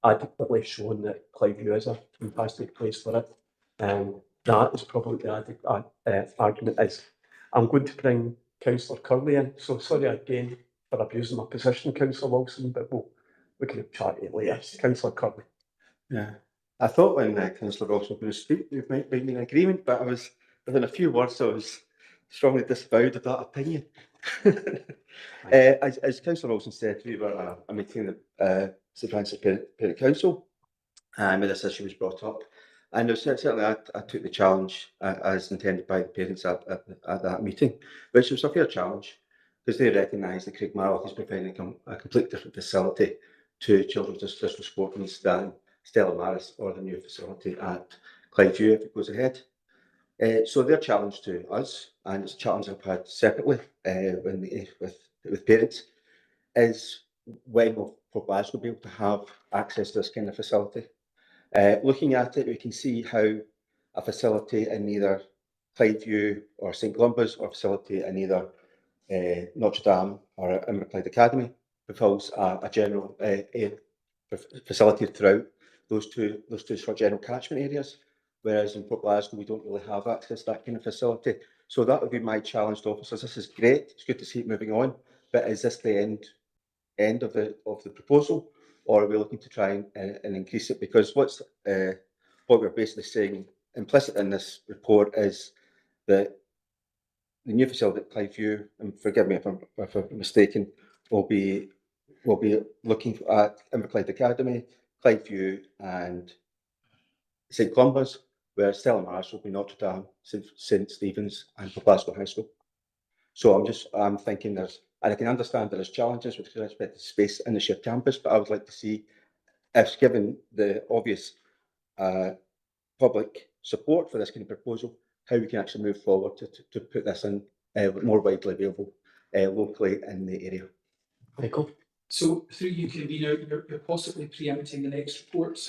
adequately shown that Cliveview is a fantastic place for it. That is probably the argument is. I'm going to bring Councillor Curley in, so sorry again for abusing my position, Councillor Wilson, but we can chat it later. Councillor Curley. Yeah, I thought when Councillor Wilson was going to speak, we might be in agreement, but I was, within a few words, I was strongly disavowed of that opinion. As Councillor Wilson said, we were a meeting at St Francis Parent Council, where this issue was brought up. And certainly I took the challenge as intended by the parents at that meeting, which was a fair challenge, because they recognise that Craigmarlock is providing a completely different facility to children with traditional sport needs than Stella Maris or the new facility at Cliveview if it goes ahead. So their challenge to us, and it's a challenge I've had separately with parents, is when will Port Glasgow be able to have access to this kind of facility? Looking at it, we can see how a facility in either Cliveview or St Columba's, or a facility in either Notre Dame or Inverclyde Academy fulfills a general facility throughout those two sort of general catchment areas. Whereas in Port Glasgow, we don't really have access to that kind of facility. So that would be my challenge to officers. This is great. It's good to see it moving on. But is this the end of the proposal, or are we looking to try and increase it? Because what we're basically saying implicit in this report is that the new facility at Cliveview, and forgive me if I'm mistaken, will be looking at Inverclyde Academy, Cliveview, and St Columba's, where Stella Maris will be Notre Dame, St Stephen's, and Glasgow High School. So I'm thinking and I can understand there's challenges with respect to space in the shared campus, but I would like to see, if given the obvious public support for this kind of proposal, how we can actually move forward to put this in more widely available locally in the area. Michael? So through you, convener, you're possibly preempting the next report,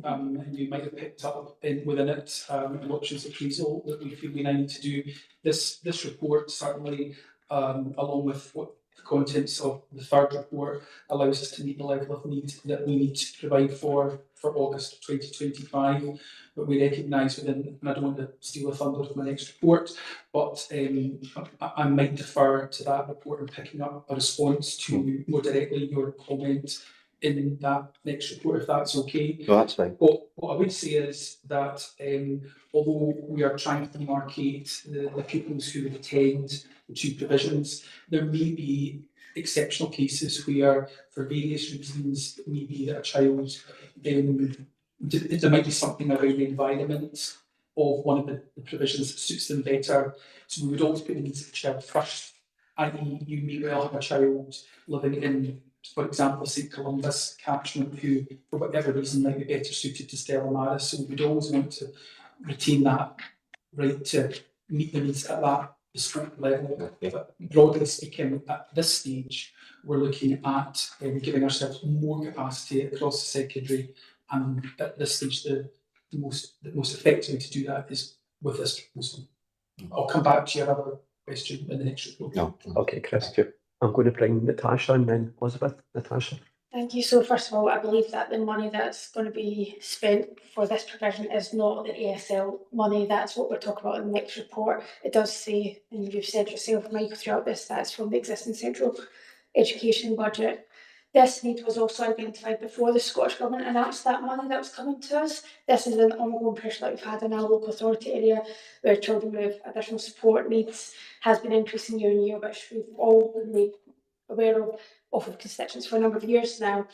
and you might have picked up within it an options appraisal that we feel we now need to do. This report certainly, along with what the contents of the third report, allows us to meet the level of need that we need to provide for August 2025. But we recognise within, and I don't want to steal the thunder of my next report, but I might defer to that report and picking up a response to more directly your comment in that next report, if that's okay. No, that's fine. What I would say is that although we are trying to demarcate the pupils who would attend the two provisions, there may be exceptional cases where, for various reasons, it may be that a child, there might be something around the environment of one of the provisions that suits them better. So we would always put the needs of the child first, i.e. you may well have a child living in, for example, St Columba's catchment who, for whatever reason, might be better suited to Stella Maris. So we'd always want to retain that right to meet the needs at that bespoke level. But broadly speaking, at this stage, we're looking at giving ourselves more capacity across the secondary, and at this stage, the most effective way to do that is with this proposal. I'll come back to your other question in the next report. No. Okay, Chris, I'm going to bring Natasha and then Elizabeth. Natasha. Thank you. So first of all, I believe that the money that's going to be spent for this provision is not the ASL money. That's what we're talking about in the next report. It does say, and you've said yourself, Michael, throughout this, that's from the existing central education budget. This need was also identified before the Scottish Government announced that money that was coming to us. This is an ongoing pressure that we've had in our local authority area, where children with additional support needs has been increasing year on year, which we've all been made aware of constituents for a number of years now.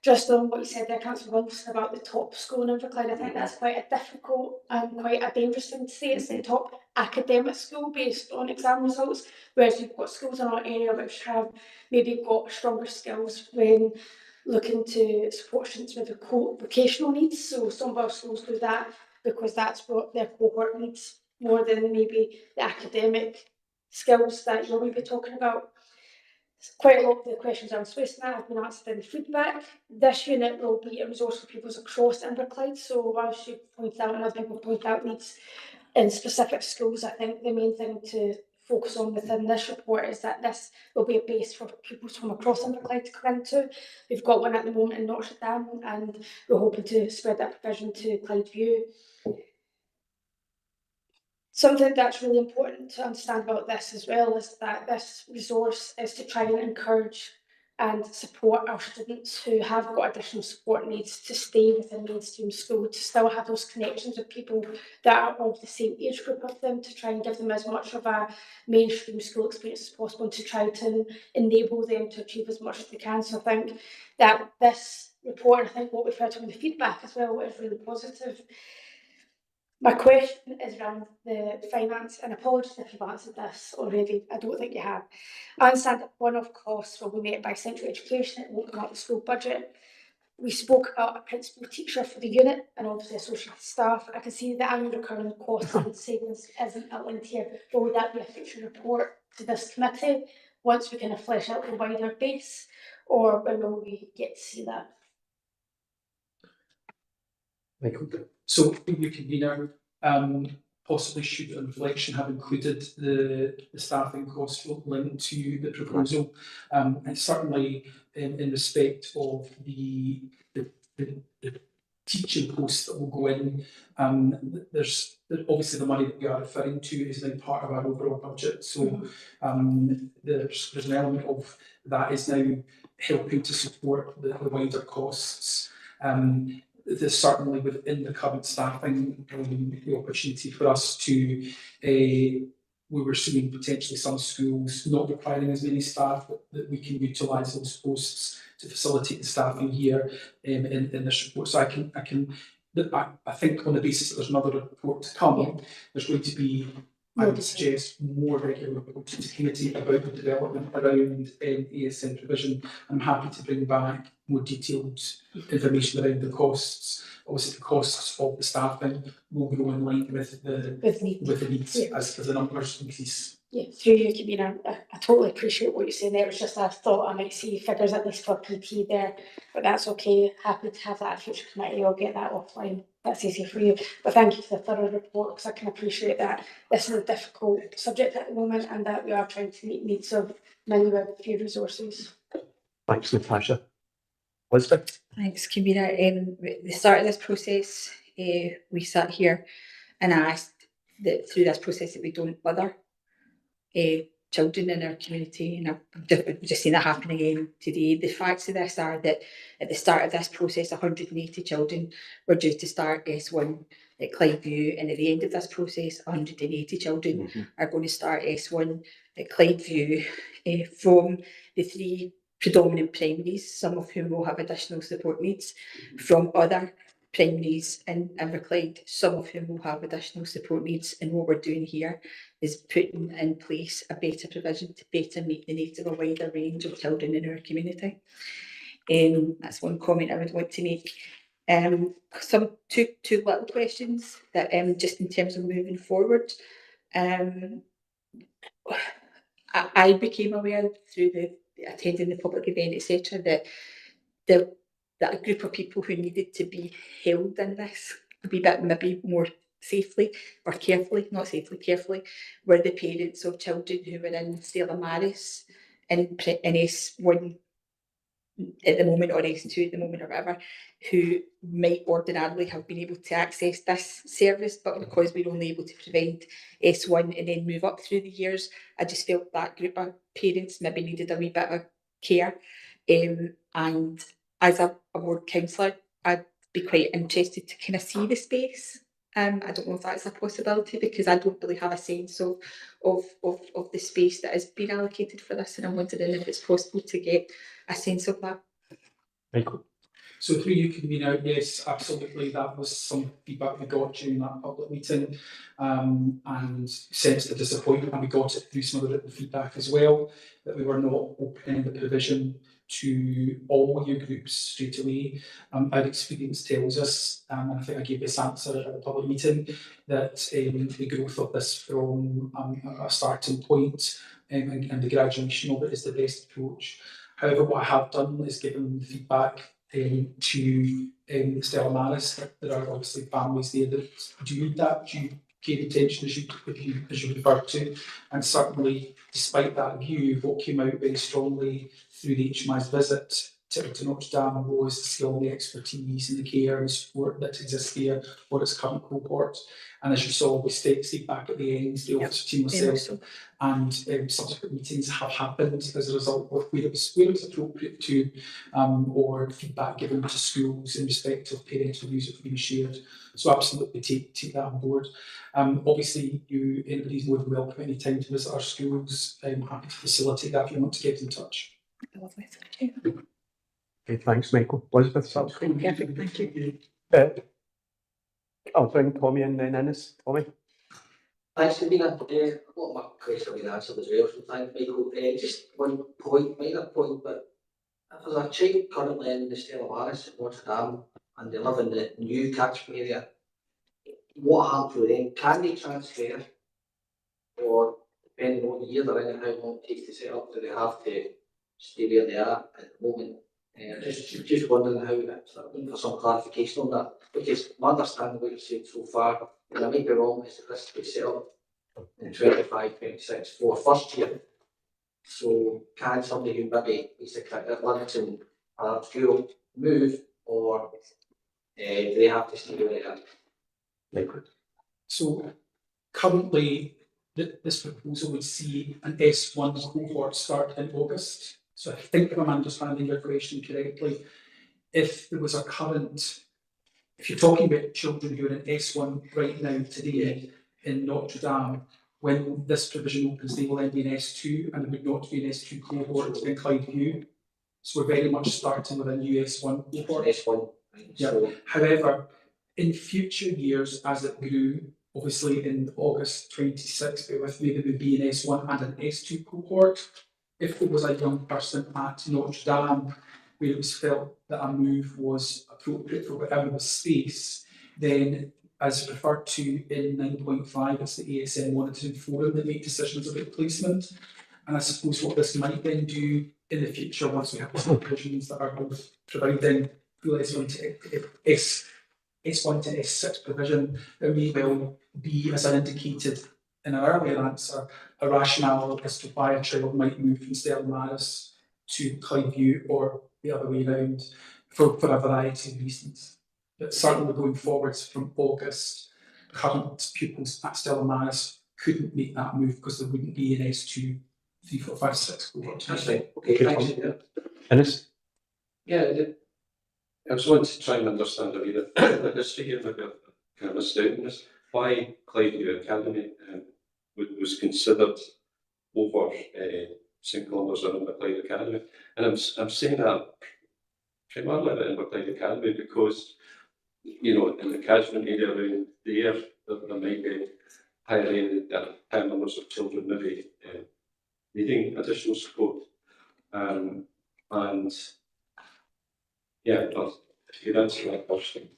just on what you said there, Councillor Wilson, about the top school in Inverclyde, I think that's quite a difficult and quite a dangerous thing to say. It's the top academic school based on exam results, whereas you've got schools in our area which have maybe got stronger skills when looking to support students with vocational needs. So some of our schools do that because that's what their cohort needs more than maybe the academic skills that you'll be talking about. Quite a lot of the questions I was facing that have been answered in the feedback. This unit will be a resource for pupils across Inverclyde. So whilst you pointed out and other people point out needs in specific schools, I think the main thing to focus on within this report is that this will be a base for pupils from across Inverclyde to come into. We've got one at the moment in Notre Dame, and we're hoping to spread that provision to Clyde View. Something that's really important to understand about this as well is that this resource is to try and encourage and support our students who have got additional support needs to stay within mainstream school, to still have those connections with people that are of the same age group of them, to try and give them as much of a mainstream school experience as possible, and to try to enable them to achieve as much as they can. So I think that this report, and I think what we've heard from the feedback as well, is really positive. My question is around the finance, and apologies if you've answered this already. I don't think you have. I understand that one-off costs will be met by Central Education. It won't come out of the school budget. We spoke about a principal teacher for the unit and obviously associated staff. I can see the annual recurring costs and savings isn't outlined here. But would that be a future report to this committee once we kind of flesh out the wider base, or when will we get to see that? Michael. So you convener, possibly should a reflection have included the staffing costs linked to the proposal, and certainly in respect of the teaching posts that will go in. There's obviously the money that we are referring to is now part of our overall budget, so there's an element of that is now helping to support the wider costs. There's certainly within the current staffing the opportunity for us to, we were seeing potentially some schools not requiring as many staff, that we can utilise those posts to facilitate the staffing here in this report. So I think on the basis that there's another report to come, there's going to be, I would suggest, more regular reporting to committee about the development around ASN provision. I'm happy to bring back more detailed information around the costs. Obviously, the costs of the staffing will go in line with the needs as the numbers increase. Yeah, through you, Convener, I totally appreciate what you're saying there. It was just I thought I might see figures at least for PT there, but that's okay. Happy to have that at future committee. I'll get that offline. That's easier for you. But thank you for the thorough report, because I can appreciate that this is a difficult subject at the moment, and that we are trying to meet needs of many with few resources. Thanks, Natasha. Elizabeth? Thanks, Convener. At the start of this process, we sat here and asked that through this process that we don't bother children in our community, and I've just seen that happen again today. The facts of this are that at the start of this process, 180 children were due to start S1 at Clyde View, and at the end of this process, 180 children are going to start S1 at Clyde View from the three predominant primaries, some of whom will have additional support needs, from other primaries in Inverclyde, some of whom will have additional support needs. And what we're doing here is putting in place a better provision to better meet the needs of a wider range of children in our community. That's one comment I would want to make. Some two little questions that just in terms of moving forward. I became aware through attending the public event, etc., that a group of people who needed to be held in this a wee bit maybe more safely or carefully, not safely, carefully, were the parents of children who were in Stella Maris in S1 at the moment, or S2 at the moment, or whatever, who might ordinarily have been able to access this service, but because we're only able to provide S1 and then move up through the years, I just felt that group of parents maybe needed a wee bit of care. And as a ward councillor, I'd be quite interested to kind of see the space. I don't know if that's a possibility, because I don't really have a sense of the space that has been allocated for this, and I'm wondering if it's possible to get a sense of that. Michael? So through you, convener, yes, absolutely, that was some feedback we got during that public meeting, and sensed the disappointment, and we got it through some of the written feedback as well, that we were not opening the provision to all year groups straight away. Our experience tells us, and I think I gave this answer at the public meeting, that the growth of this from a starting point and the graduation of it is the best approach. However, what I have done is given feedback to Stella Maris, that there are obviously families there that do need that due care attention as you referred to, and certainly despite that view, what came out very strongly through the HMI's visit to Notre Dame was the skill and the expertise and the care and the support that exists there for its current cohort. And as you saw, we stayed back at the end, the officer team myself, and subsequent meetings have happened as a result of where it was appropriate to, or feedback given to schools in respect of parental views that have been shared. So absolutely take that on board. Obviously, anybody's more than welcome any time to visit our schools. I'm happy to facilitate that if you want to get in touch. Lovely, thank you. Okay, thanks, Michael. Elizabeth, that's Perfect, thank you. I'll bring Tommy in then, Innes. Tommy? Thanks, convener. A lot of my questions have been answered as well, so thanks, Michael. Just one point, minor point, but if there's a child currently in the Stella Maris at Notre Dame and they live in the new catchment area, what happens with them? Can they transfer, or depending on the year they're in and how long it takes to set up, do they have to stay where they are at the moment? Just wondering how, looking for some clarification on that, because my understanding of what you've said so far, and I might be wrong, is that this will be set up in 25-26 for first year. So can somebody who maybe basically lives in a school move, or do they have to stay where they are? So currently, this proposal would see an S1 cohort start in August. So I think if I'm understanding your question correctly, if there was a current, if you're talking about children who are in S1 right now today in Notre Dame, when this provision opens, they will then be in S2, and there would not be an S2 cohort in Clydeview. So we're very much starting with a new S1 cohort. S1. Yeah. So, however, in future years, as it grew, obviously in August 26, bear with me, there would be an S1 and an S2 cohort. If there was a young person at Notre Dame where it was felt that a move was appropriate for whatever the space, then as referred to in 9.5, it's the ASN Monitoring Forum that make decisions about placement. And I suppose what this might then do in the future, once we have the provisions that are both providing full S1 to S6 provision, there may well be, as I indicated in an earlier answer, a rationale as to why a child might move from Stella Maris to Clydeview or the other way around for a variety of reasons. But certainly going forwards from August, current pupils at Stella Maris couldn't make that move because there wouldn't be an S2, 3, 4, 5, 6 cohort. that's right. Okay, thanks. Innes? Yeah, I just wanted to try and understand a wee bit the history here, like kind of astounding, why Clydeview Academy was considered over St Columbus or Inverclyde Academy. And I'm saying that primarily about Inverclyde Academy because, you know, in the catchment area around there might be higher numbers of children maybe needing additional support. And yeah, if you answer that question.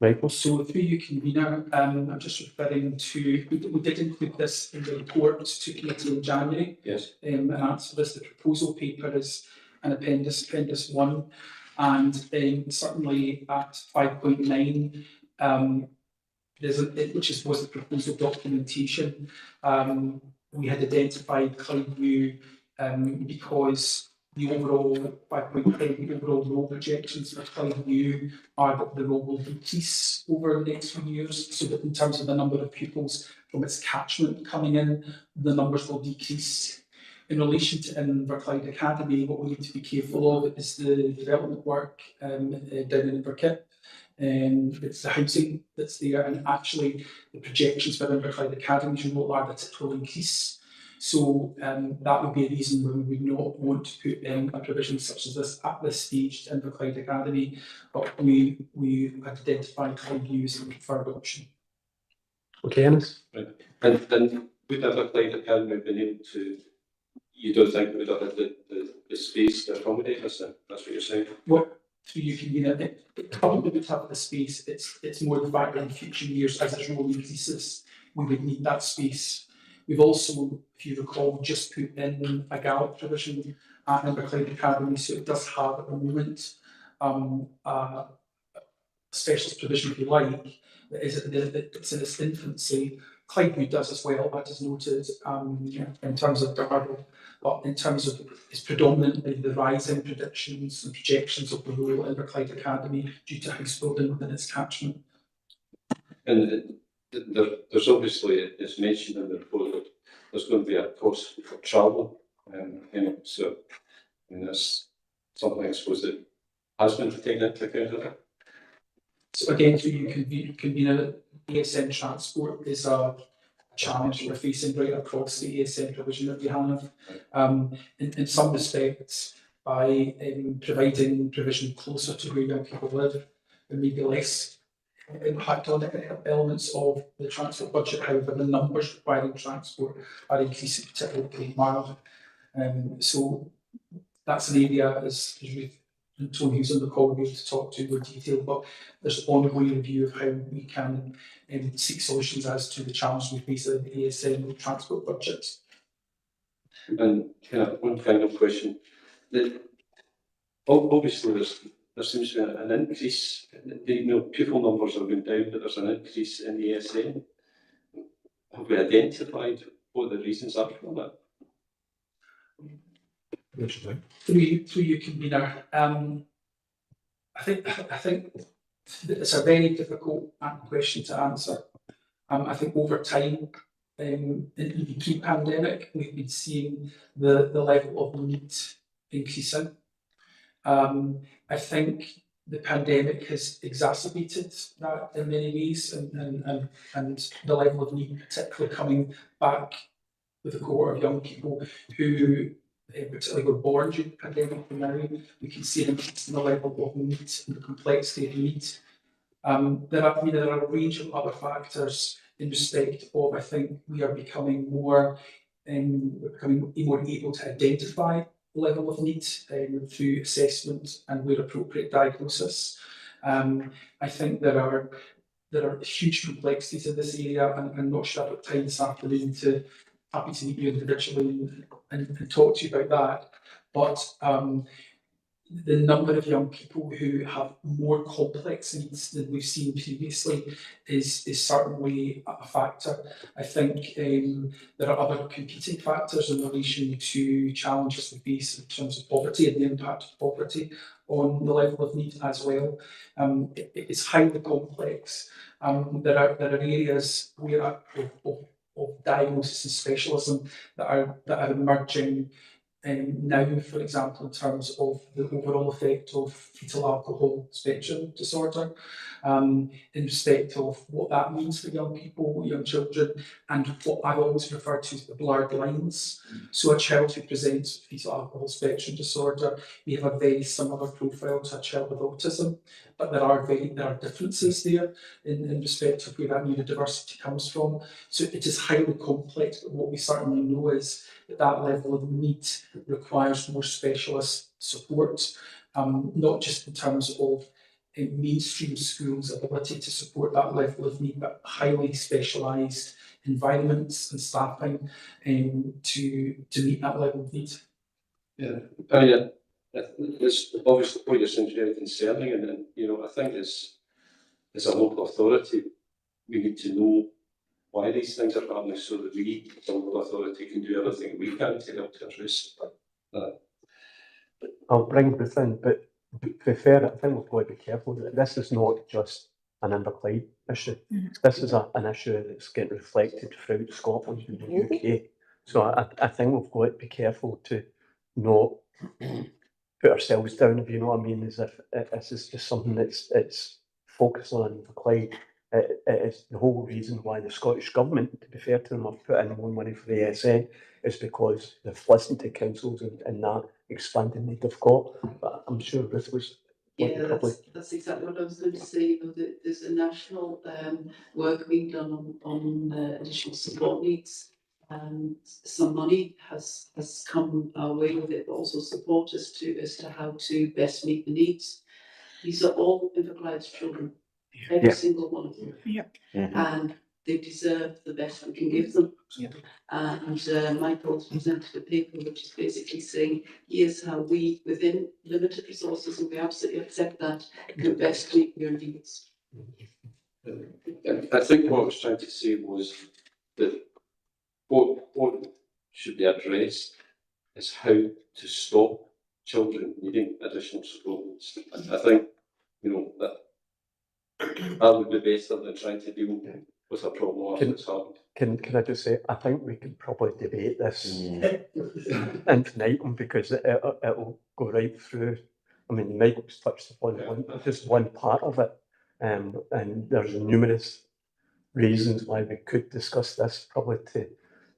Michael? So through you, convener, I'm just referring to, we did include this in the report to committee in January. Yes. And answer this, the proposal paper is an appendix 1, and certainly at 5.9, which was the proposal documentation, we had identified Clydeview because the overall 5.10, the overall role projections for Clydeview are that the role will decrease over the next few years, so that in terms of the number of pupils from its catchment coming in, the numbers will decrease. In relation to Inverclyde Academy, what we need to be careful of is the development work down in Inverkip. It's the housing that's there, and actually the projections for Inverclyde Academy, you know, are that it will increase. So that would be a reason why we would not want to put in a provision such as this at this stage in Inverclyde Academy, but we identified Clyde as a preferred option. Okay, Ennis? Right. And would Inverclyde Academy been able to, you don't think we would have had the space to accommodate us then? That's what you're saying? Well, through you convener, it currently would have the space. It's more the fact that in future years, as its role increases, we would need that space. We've also, if you recall, just put in a Gaelic provision at Inverclyde Academy, so it does have at the moment a specialist provision, if you like, that is it's in its infancy. Clydewood does as well, that is noted in terms of Darvel, but in terms of it's predominantly the rising predictions and projections of the role of Inverclyde Academy due to house building within its catchment. And there's obviously, it's mentioned in the report that there's going to be a cost for travel, so I mean, that's something I suppose that has been taken into account of it. So again, through you convener, ASN transport is a challenge we're facing right across the ASN provision that we have. In some respects, by providing provision closer to where young people live, there may be less impact on elements of the transport budget. However, the numbers requiring transport are increasing, particularly in Marlow. So that's an area, as Ruth and Tony, who's on the call, will be able to talk to in more detail, but there's ongoing review of how we can seek solutions as to the challenge we face in the ASN transport budget. And one final question. Obviously, there seems to be an increase. Pupil numbers are going down, but there's an increase in the ASN. Have we identified what the reasons are for that? Through you, convener. I think it's a very difficult question to answer. I think over time, in the pre-pandemic, we've been seeing the level of need increasing. I think the pandemic has exacerbated that in many ways, and the level of need, particularly coming back with a cohort of young people who particularly were born during the pandemic, and now we can see an increase in the level of need and the complexity of need. There are a range of other factors in respect of, I think we are becoming more able to identify the level of need through assessment and where appropriate diagnosis. I think there are huge complexities in this area, and I'm not sure I've got time this afternoon to happy to meet you individually and talk to you about that. But the number of young people who have more complex needs than we've seen previously is certainly a factor. I think there are other competing factors in relation to challenges we face in terms of poverty and the impact of poverty on the level of need as well. It's highly complex. There are areas where of diagnosis and specialism that are emerging now, for example, in terms of the overall effect of fetal alcohol spectrum disorder, in respect of what that means for young people, young children, and what I've always referred to as the blurred lines. So a child who presents with fetal alcohol spectrum disorder may have a very similar profile to a child with autism, but there are differences there in respect of where that neurodiversity comes from. So it is highly complex, but what we certainly know is that level of need requires more specialist support, not just in terms of mainstream schools' ability to support that level of need, but highly specialised environments and staffing to meet that level of need. Yeah, it's obviously what you're saying is very concerning, and I think as a local authority, we need to know why these things are happening so that we, as a local authority, can do everything we can to help to address that. I'll bring Ruth in, but to be fair, I think we've got to be careful that this is not just an Inverclyde issue. This is an issue that's getting reflected throughout Scotland and the UK. So I think we've got to be careful to not put ourselves down, if you know what I mean, as if this is just something that's focused on Inverclyde. It is the whole reason why the Scottish Government, to be fair to them, have put in more money for the ASN is because they've listened to councils and that expanding need they've got. But I'm sure Ruth was Yeah, probably. that's exactly what I was going to say. You know, that there's a national work being done on additional support needs. Some money has come our way with it, but also support as to how to best meet the needs. These are all immigrant children, every single one of them. Yep. And they deserve the best we can give them. Yep. And Michael's presented a paper which is basically saying, here's how we, within limited resources, and we absolutely accept that, can best meet your needs. I think what I was trying to say was that what should be addressed is how to stop children needing additional support. I think, you know, that would be better than trying to deal with a problem that's happened. Can I just say, I think we can probably debate this infinitum because it'll go right through. I mean, Michael's touched upon just one part of it, and there's numerous reasons why we could discuss this probably to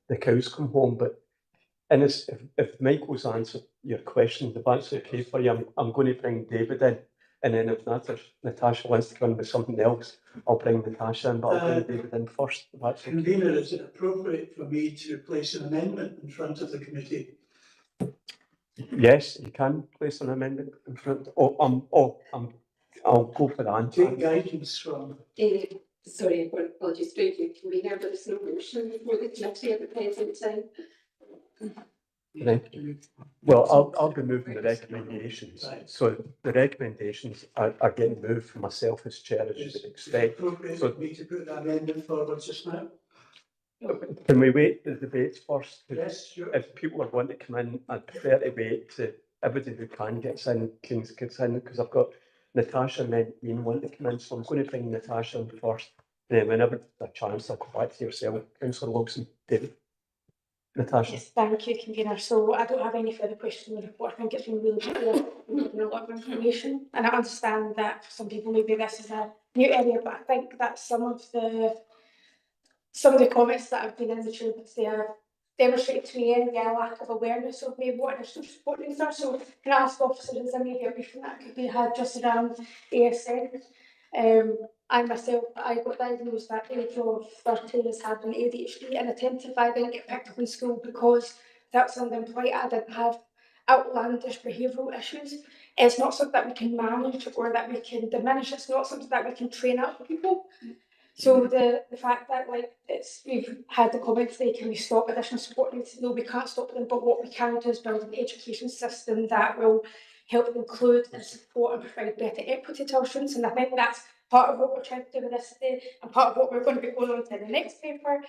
the cows come home. But if Michael's answered your question, if that's okay for you, I'm going to bring David in. And then if Natasha wants to come in with something else, I'll bring Natasha in, but I'll bring David in first. That's okay. Convener, is it appropriate for me to place an amendment in front of the committee? Yes, you can place an amendment in front. I'll go for that. Take guidance from. Sorry, apologies to you, convener, but there's no motion for the committee at the present time. Right. Well, I'll be moving the recommendations. So the recommendations are getting moved from myself as chair, as you would expect. Appropriate for me to put the amendment forward just now? Can we wait the debates first? Yes, sure. If people are wanting to come in, I'd prefer to wait to everybody who can gets in, because I've got Natasha and then Ian wanting to come in, so I'm going to bring Natasha in first. Then whenever the chance, I'll come back to yourself, Councillor Wilson, David. Natasha. Yes, thank you, convener. So I don't have any further questions on the report. I think it's been really clear, a lot of information, and I understand that for some people maybe this is a new area, but I think that some of the comments that have been in the chamber today have demonstrated to me a lack of awareness of maybe what additional support needs are. So can I ask officers, is there maybe a briefing that could be had just around ASN? I myself, I got diagnosed at the age of 13 as having ADHD and attentive. I didn't get picked up in school because that's underemployed. I didn't have outlandish behavioural issues. It's not something that we can manage or that we can diminish. It's not something that we can train out for people. So the fact that we've had the comment today, can we stop additional support needs? No, we can't stop them, but what we can do is build an education system that will help include and support and provide better equity to our students. And I think that's part of what we're trying to do with this today, and part of what we're going to be going on to the next paper.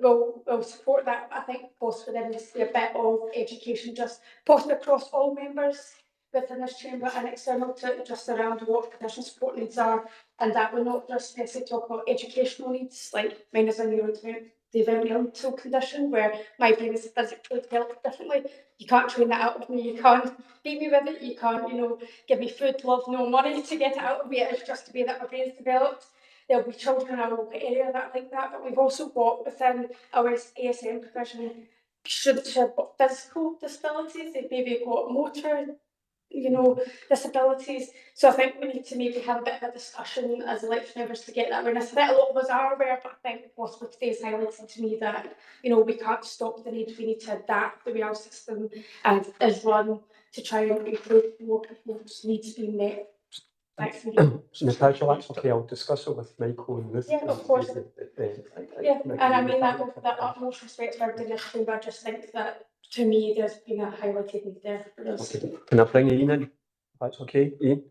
We'll support that. I think possibly there needs to be a bit of education, just possibly across all members within this chamber and external to just around what additional support needs are, and that we're not just necessarily talk about educational needs, like mine is a neurodevelopmental condition where my brain is physically developed differently. You can't train that out of me, you can't beat me with it, you can't, give me food, love, no money to get it out of me. It's just the way that my brain is developed. There'll be children in our local area that like that, but we've also got within our ASN provision students who have got physical disabilities, they've maybe got motor disabilities. So I think we need to maybe have a bit of a discussion as election members to get that awareness. I think a lot of us are aware, but I think possibly today's highlighted to me that, we can't stop the need. We need to adapt the way our system is run to try and improve more people's needs being met. Thanks. Natasha, that's okay. I'll discuss it with Michael and Ruth. Yeah, of course. Yeah, and I mean that with the utmost respect for everybody in this room, but I just think that to me there's been a highlighted need there for us. Okay. Can I bring Ian in? That's okay, Ian?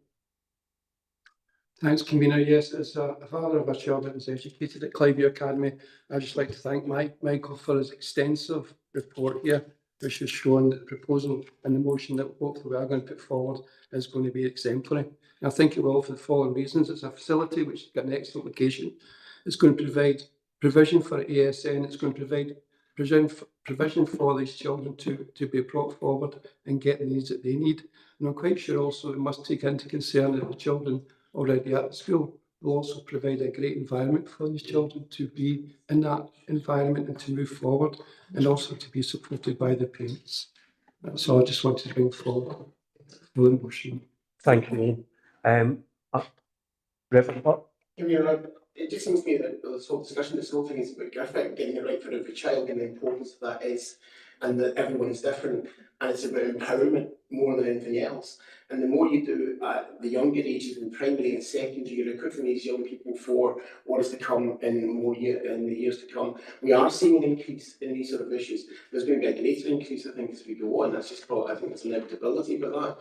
Thanks, convener. Yes, as a father of a child that was educated at Cliveview Academy, I'd just like to thank Michael for his extensive report here, which has shown that the proposal and the motion that hopefully we are going to put forward is going to be exemplary. And I think it will for the following reasons. It's a facility which has got an excellent location. It's going to provide provision for ASN. It's going to provide provision for these children to be brought forward and get the needs that they need. And I'm quite sure also it must take into concern that the children already at the school will also provide a great environment for these children to be in that environment and to move forward, and also to be supported by the parents. So I just wanted to bring forward the motion. Thank you, Ian. Reverend Butt? It just seems to me that this whole discussion, this whole thing is about Griffith, getting it right for every child and the importance of that is, and that everyone is different, and it's about empowerment more than anything else. And the more you do at the younger ages in primary and secondary, you're equipping these young people for what is to come in the years to come. We are seeing an increase in these sort of issues. There's going to be a greater increase, I think, as we go on. That's just probably, I think it's an inevitability with that.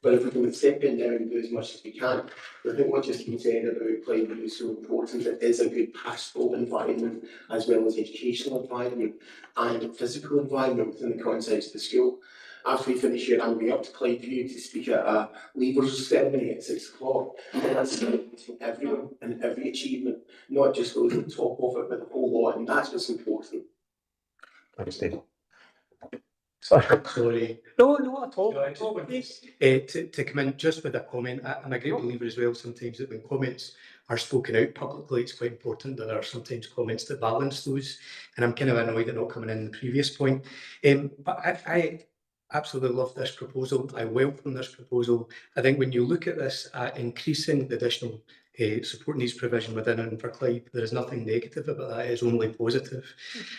But if we can step in there and do as much as we can, I think what just been said about Clydeview is so important. It is a good pastoral environment as well as educational environment and physical environment within the context of the school. After we finish here, I'm going up to Clydeview to speak at a leavers ceremony at 6 o'clock. And that's celebrating everyone and every achievement, not just those at the top of it, but the whole lot. And that's what's important. Thanks, Dave. Sorry. No, at all. To come in just with a comment, I'm a great believer as well sometimes that when comments are spoken out publicly, it's quite important that there are sometimes comments that balance those. And I'm kind of annoyed at not coming in the previous point. But I absolutely love this proposal. I welcome this proposal. I think when you look at this, increasing the additional support needs provision within Inverclyde, there is nothing negative about that, it is only positive.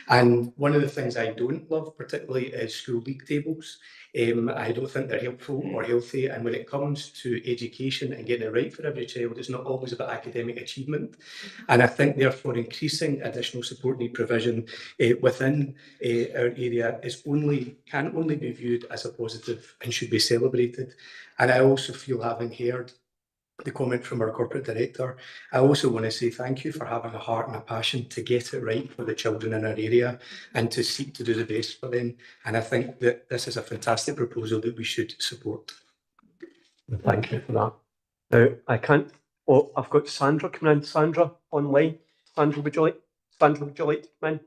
And one of the things I don't love particularly is school league tables. I don't think they're helpful or healthy, and when it comes to education and getting it right for every child, it's not always about academic achievement. And I think therefore increasing additional support need provision within our area can only be viewed as a positive and should be celebrated. And I also feel, having heard the comment from our corporate director, I also want to say thank you for having a heart and a passion to get it right for the children in our area and to seek to do the best for them. And I think that this is a fantastic proposal that we should support. Thank you for that. Now, I've got Sandra coming in. Sandra, online. Sandra, would you like to come in?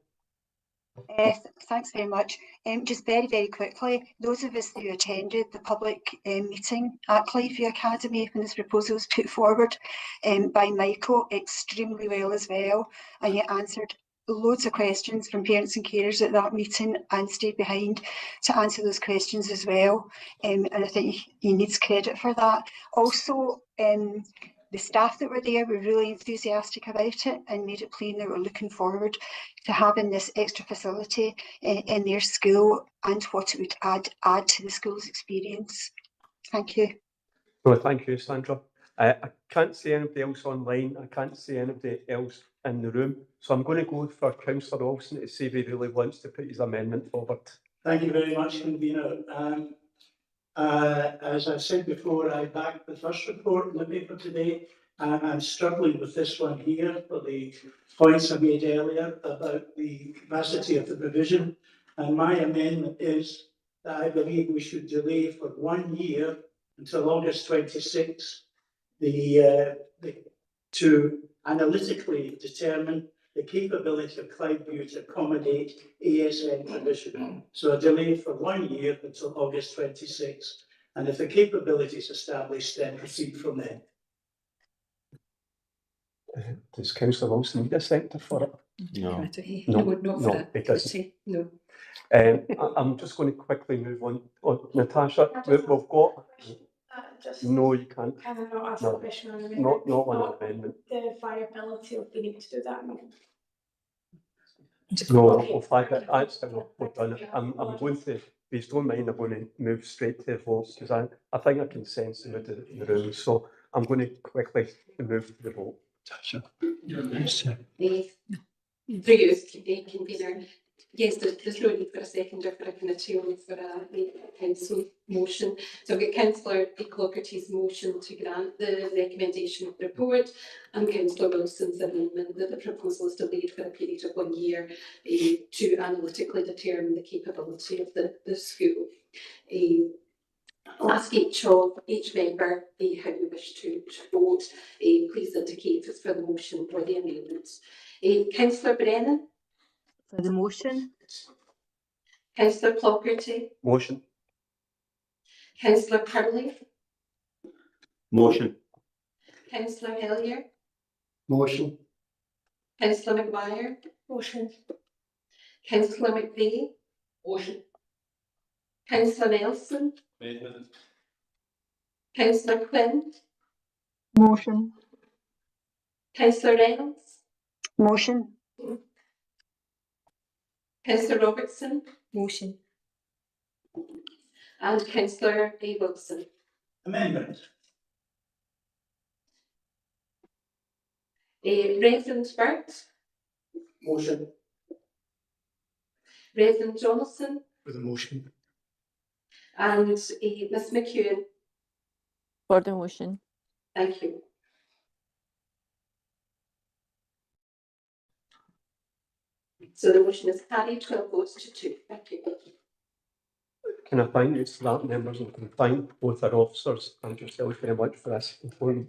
Thanks very much. Just very, very quickly, those of us who attended the public meeting at Clydeview Academy when this proposal was put forward by Michael extremely well as well, and he answered loads of questions from parents and carers at that meeting and stayed behind to answer those questions as well, and I think he needs credit for that. Also, the staff that were there were really enthusiastic about it and made it plain they were looking forward to having this extra facility in their school and what it would add to the school's experience. Thank you. Well, thank you, Sandra. I can't see anybody else online. I can't see anybody else in the room. So I'm going to go for Councillor Olsen to see if he really wants to put his amendment forward. Thank you very much, Convener. As I said before, I backed the first report in the paper today. I'm struggling with this one here for the points I made earlier about the capacity of the provision. And my amendment is that I believe we should delay for 1 year until August 26 to analytically determine the capability of Clydeview to accommodate ASN provision. So a delay for 1 year until August 26. And if the capability is established, then proceed from there. Does Councillor Wilson need a seconder for it? No, no, it doesn't. No. I'm just going to quickly move on. Natasha, we've got. No, you can't. Can I not ask a question on the Not on amendment. The viability of the need to do that? No, we'll flag it. Actually, we've done it. I'm going to, if you don't mind, I'm going to move straight to the vote because I think I can sense the mood in the room. So I'm going to quickly move to the vote. Through you, Convener. Yes, there's no need for a seconder for a committee, only for a council motion. So I've got Councillor Clockerty's motion to grant the recommendation of the report and Councillor Wilson's amendment that the proposal is delayed for a period of 1 year to analytically determine the capability of the school. I'll ask each member how you wish to vote. Please indicate if it's for the motion or the amendments. Councillor Brennan? For the motion. Councillor Clockerty? Motion. Councillor Curley? Motion. Councillor Hillier? Motion. Councillor Maguire. Motion. Councillor McVeigh. Motion. Councillor Nelson. Amendment. Councillor Quinn. Motion. Councillor Reynolds. Motion. Councillor Robertson. Motion. And Councillor Wilson. Amendment. Reverend Burt. Motion. Reverend Jonathan. For the motion. And Miss McEwen. For the motion. Thank you. So the motion is carried 12 votes to 2. Thank you. Can I thank you for that, members, and can thank both our officers and yourself very much for this important.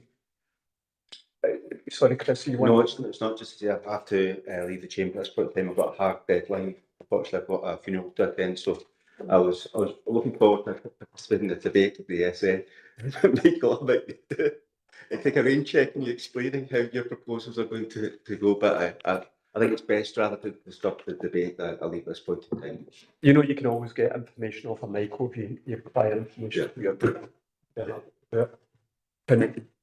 Sorry, Chris, you want? No, it's not just to say I have to leave the chamber at this point in time. I've got a hard deadline. Unfortunately, I've got a funeral to attend, so I was looking forward to participating in the debate at the SN. Michael, I might need to take a rain check and you explaining how your proposals are going to go, but I think it's best rather to stop the debate. I'll leave at this point in time. You know, you can always get information off of Michael if you require information for your group.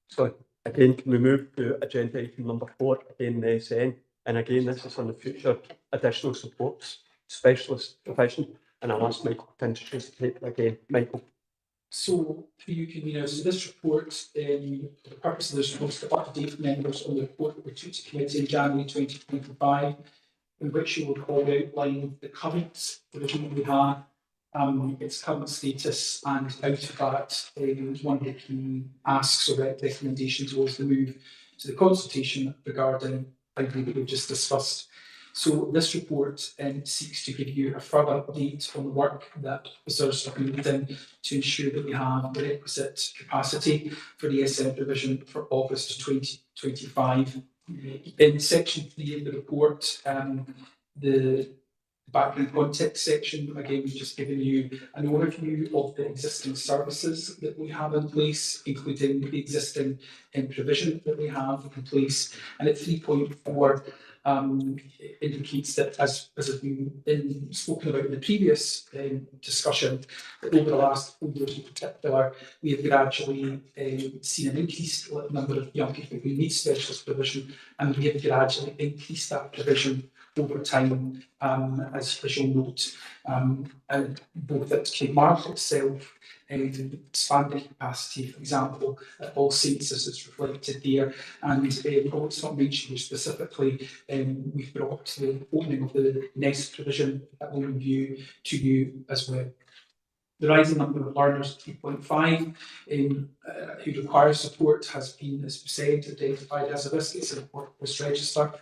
So again, can we move to agenda item number 4, again the SN, and again this is on the future additional supports specialist provision, and I'll ask Michael to introduce the paper again. Michael. So, for you conveners, this report, the purpose of this report is to update members on the report that we took to committee in January 2025, in which you will recall outline the current provision that we have, its current status, and out of that, one of the key asks or recommendations was the move to the consultation regarding everything that we've just discussed. So this report seeks to give you a further update on the work that officers have been doing to ensure that we have the requisite capacity for the ESM provision for August 2025. In section 3 of the report, the background context section, again, we've just given you an overview of the existing services that we have in place, including the existing provision that we have in place. And at 3.4, indicates that, as has been spoken about in the previous discussion, that over the last 4 years in particular, we have gradually seen an increased number of young people who need specialist provision, and we have gradually increased that provision over time, as you'll note, and both at Kilmarnock itself, expanding capacity, for example, at All Saints as it's reflected there, and although it's not mentioned here specifically, we've brought the opening of the next provision at Lowland View to you as well. The rising number of learners, 3.5, who require support has been, as we said, identified as a risk. It's a risk register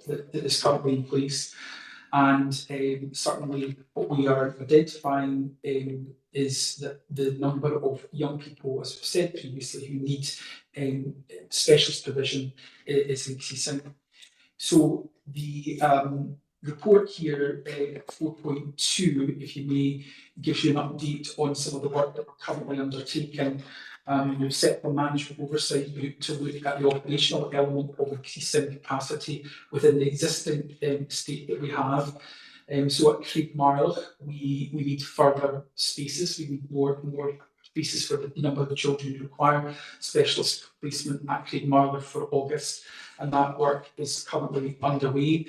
that is currently in place. And certainly what we are identifying is that the number of young people, as we said previously, who need specialist provision is increasing. So the report here, 4.2, if you may, gives you an update on some of the work that we're currently undertaking. We've set the management oversight group to look at the operational element of increasing capacity within the existing estate that we have. So at Craigmarloch, we need further spaces. We need more spaces for the number of the children who require specialist placement at Craigmarloch for August, and that work is currently underway.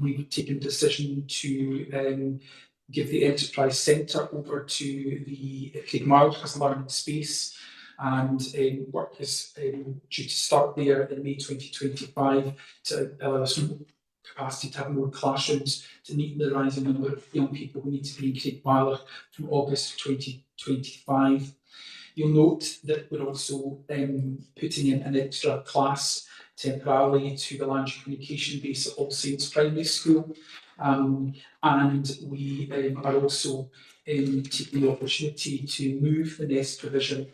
We've taken a decision to give the Enterprise Centre over to the Craigmarloch as a learning space, and work is due to start there in May 2025 to allow us more capacity to have more classrooms to meet the rising number of young people who need to be in Craigmarloch from August 2025. You'll note that we're also putting in an extra class temporarily to the language communication base at All Saints Primary School, and we are also taking the opportunity to move the NEST provision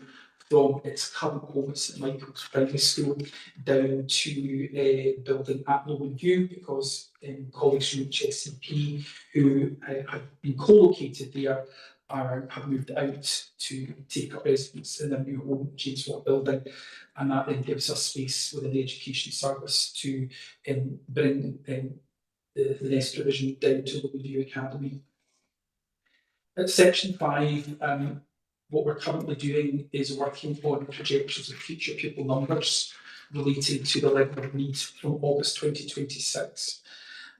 from its current home at St Michael's Primary School down to a building at Lowland View, because colleagues from HSCP who have been co-located there have moved out to take up residence in their new home, James Watt Building, and that then gives us space within the education service to bring the next provision down to Lowview Academy. At section 5, what we're currently doing is working on projections of future pupil numbers relating to the level of need from August 2026.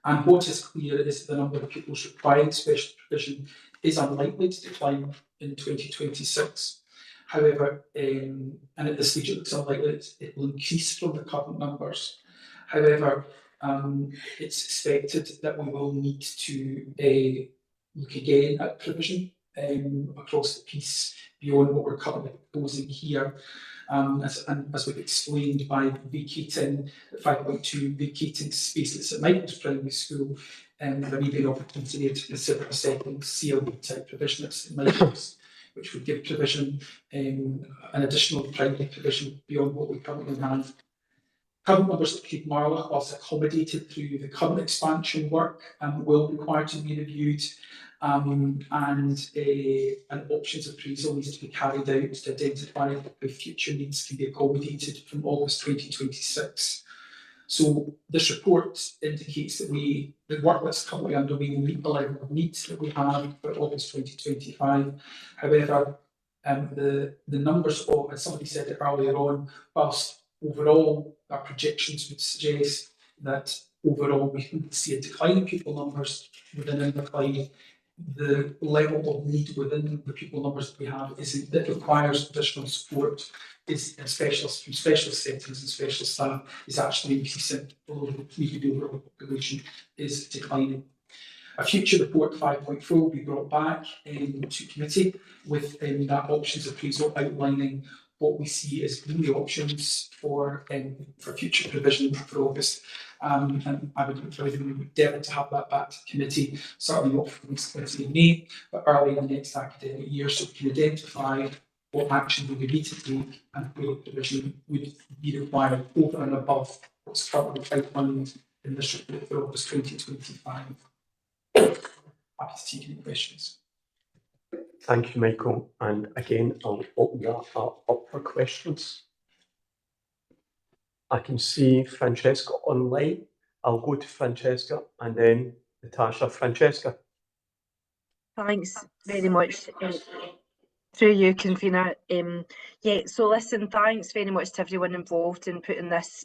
And what is clear is the number of pupils requiring special provision is unlikely to decline in 2026. However, and at this stage it looks unlikely that it will increase from the current numbers. However, it's expected that we will need to look again at provision across the piece beyond what we're currently proposing here. As we've explained, by vacating 5.2, vacating spaces at Michael's Primary School, there may be an opportunity to consider a second CLD type provision at St Michael's, which would give provision, an additional primary provision beyond what we currently have. Current numbers at Creedmarloch, whilst accommodated through the current expansion work, will require to be reviewed, and an options appraisal needs to be carried out to identify how future needs can be accommodated from August 2026. So this report indicates that the work that's currently underway will meet the level of needs that we have for August 2025. However, the numbers of, as somebody said it earlier on, whilst overall our projections would suggest that overall we would see a decline in pupil numbers within a decline, the level of need within the pupil numbers that we have that requires additional support is in specialist settings and specialist staff is actually increasing, although the overall population is declining. A future report 5.4 will be brought back to committee with that options appraisal outlining what we see as being the options for future provision for August. And I would endeavour to have that back to committee, certainly not for this committee in May, but early in the next academic year, so we can identify what action we would need to take and where provision would be required over and above what's currently outlined in this report for August 2025. Happy to take any questions. Thank you, Michael. And again, I'll open that up for questions. I can see Francesca online. I'll go to Francesca and then Natasha. Francesca. Thanks very much. Through you, convener. So listen, thanks very much to everyone involved in putting this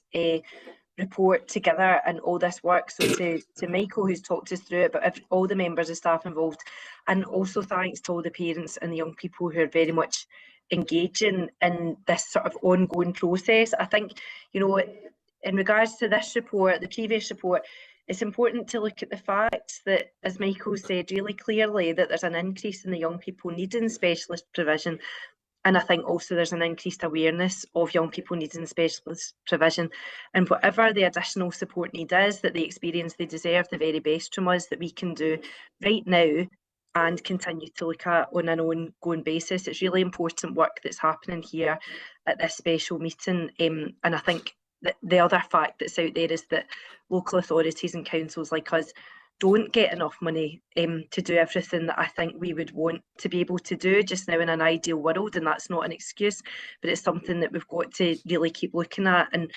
report together and all this work. So to Michael, who's talked us through it, but all the members of staff involved, and also thanks to all the parents and the young people who are very much engaging in this sort of ongoing process. I think, you know, in regards to this report, the previous report, it's important to look at the facts that, as Michael said really clearly, that there's an increase in the young people needing specialist provision. And I think also there's an increased awareness of young people needing specialist provision. And whatever the additional support need is, that they experience, they deserve the very best from us that we can do right now and continue to look at on an ongoing basis. It's really important work that's happening here at this special meeting. And I think that the other fact that's out there is that local authorities and councils like us don't get enough money to do everything that I think we would want to be able to do just now in an ideal world, and that's not an excuse, but it's something that we've got to really keep looking at. And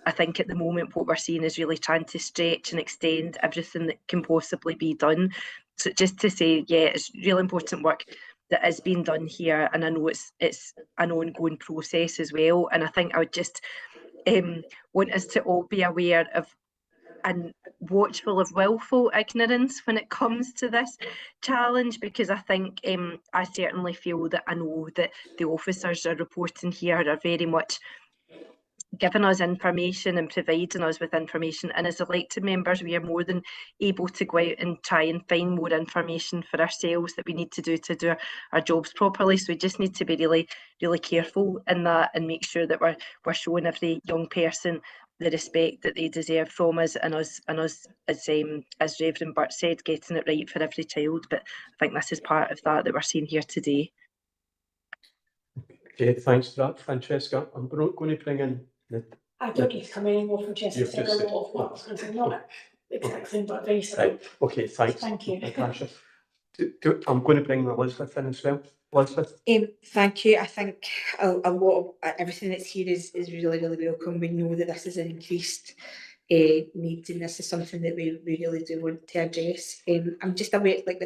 I think at the moment what we're seeing is really trying to stretch and extend everything that can possibly be done. So just to say, yeah, it's really important work that is being done here, and I know it's an ongoing process as well. And I think I would just want us to all be aware of and watchful of willful ignorance when it comes to this challenge, because I think I certainly feel that I know that the officers are reporting here are very much giving us information and providing us with information, and as elected members we are more than able to go out and try and find more information for ourselves that we need to do our jobs properly. So we just need to be really careful in that and make sure that we're showing every young person the respect that they deserve from us, and us as Reverend Burt said, getting it right for every child. But I think this is part of that we're seeing here today. Okay, thanks for that, Francesca. I'm going to bring in I don't need to come in anymore from Jessica. Said a lot of what I was going to say, not the exact thing, but very similar. Right. Okay, thanks. Thank you. Natasha. I'm going to bring Elizabeth in as well. Elizabeth? Thank you. I think a lot of everything that's here is really, really welcome. We know that this is an increased need, and this is something that we really do want to address. I'm just aware, like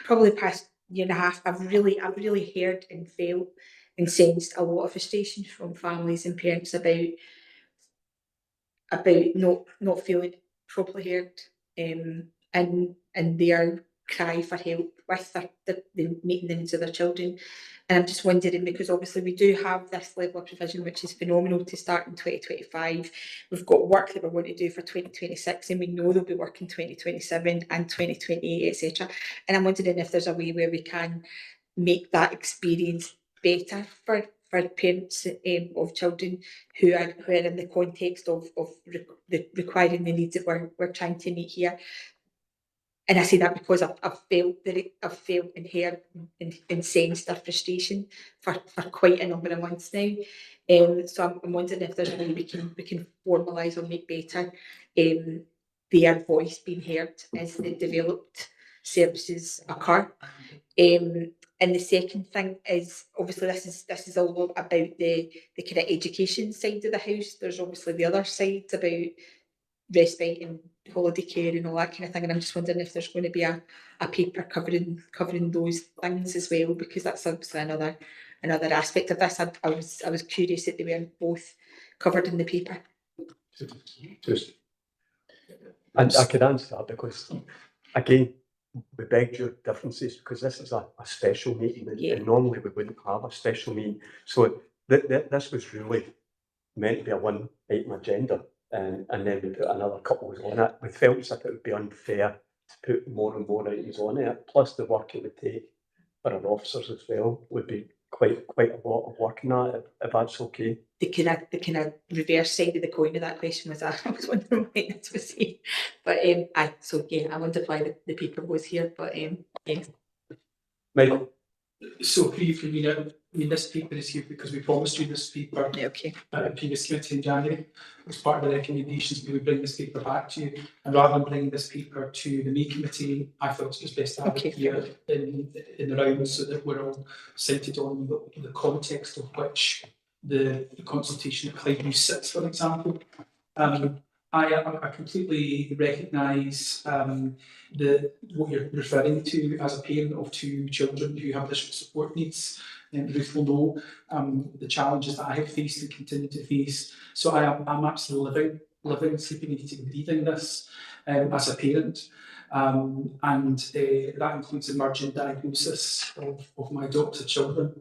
probably the past year and a half, I've really heard and felt and sensed a lot of frustration from families and parents about not feeling properly heard, and their cry for help with the meeting the needs of their children. And I'm just wondering, because obviously we do have this level of provision, which is phenomenal to start in 2025. We've got work that we're going to do for 2026, and we know there'll be work in 2027 and 2028, etc. And I'm wondering if there's a way where we can make that experience better for parents of children who are in the context of requiring the needs that we're trying to meet here. And I say that because I've felt and heard and sensed their frustration for quite a number of months now. So I'm wondering if there's a way we can formalise or make better their voice being heard as the developed services occur. And the second thing is, obviously this is all about the kind of education side of the house. There's obviously the other side about respite and holiday care and all that kind of thing. And I'm just wondering if there's going to be a paper covering those things as well, because that's obviously another aspect of this. I was curious that they were both covered in the paper. And I could answer that because, again, we begged your differences because this is a special meeting, and normally we wouldn't have a special meeting. So this was really meant to be a one-item agenda, and then we put another couple on it. We felt as if it would be unfair to put more and more items on it, plus the work it would take for our officers as well would be quite a lot of work in that, if that's okay. The kind of reverse side of the coin of that question was I was wondering why this was here. But I wondered why the paper was here, but Michael? So this paper is here because we promised you this paper at the previous committee in January. As part of the recommendations, we would bring this paper back to you. And rather than bringing this paper to the May committee, I felt it was best to have it here in the round so that we're all centred on the context of which the consultation at Clyde sits, for example. I completely recognise what you're referring to as a parent of two children who have additional support needs. Ruth will know the challenges that I have faced and continue to face. So I'm actually living, sleeping, eating, breathing this as a parent. And that includes emergent diagnosis of my adopted children.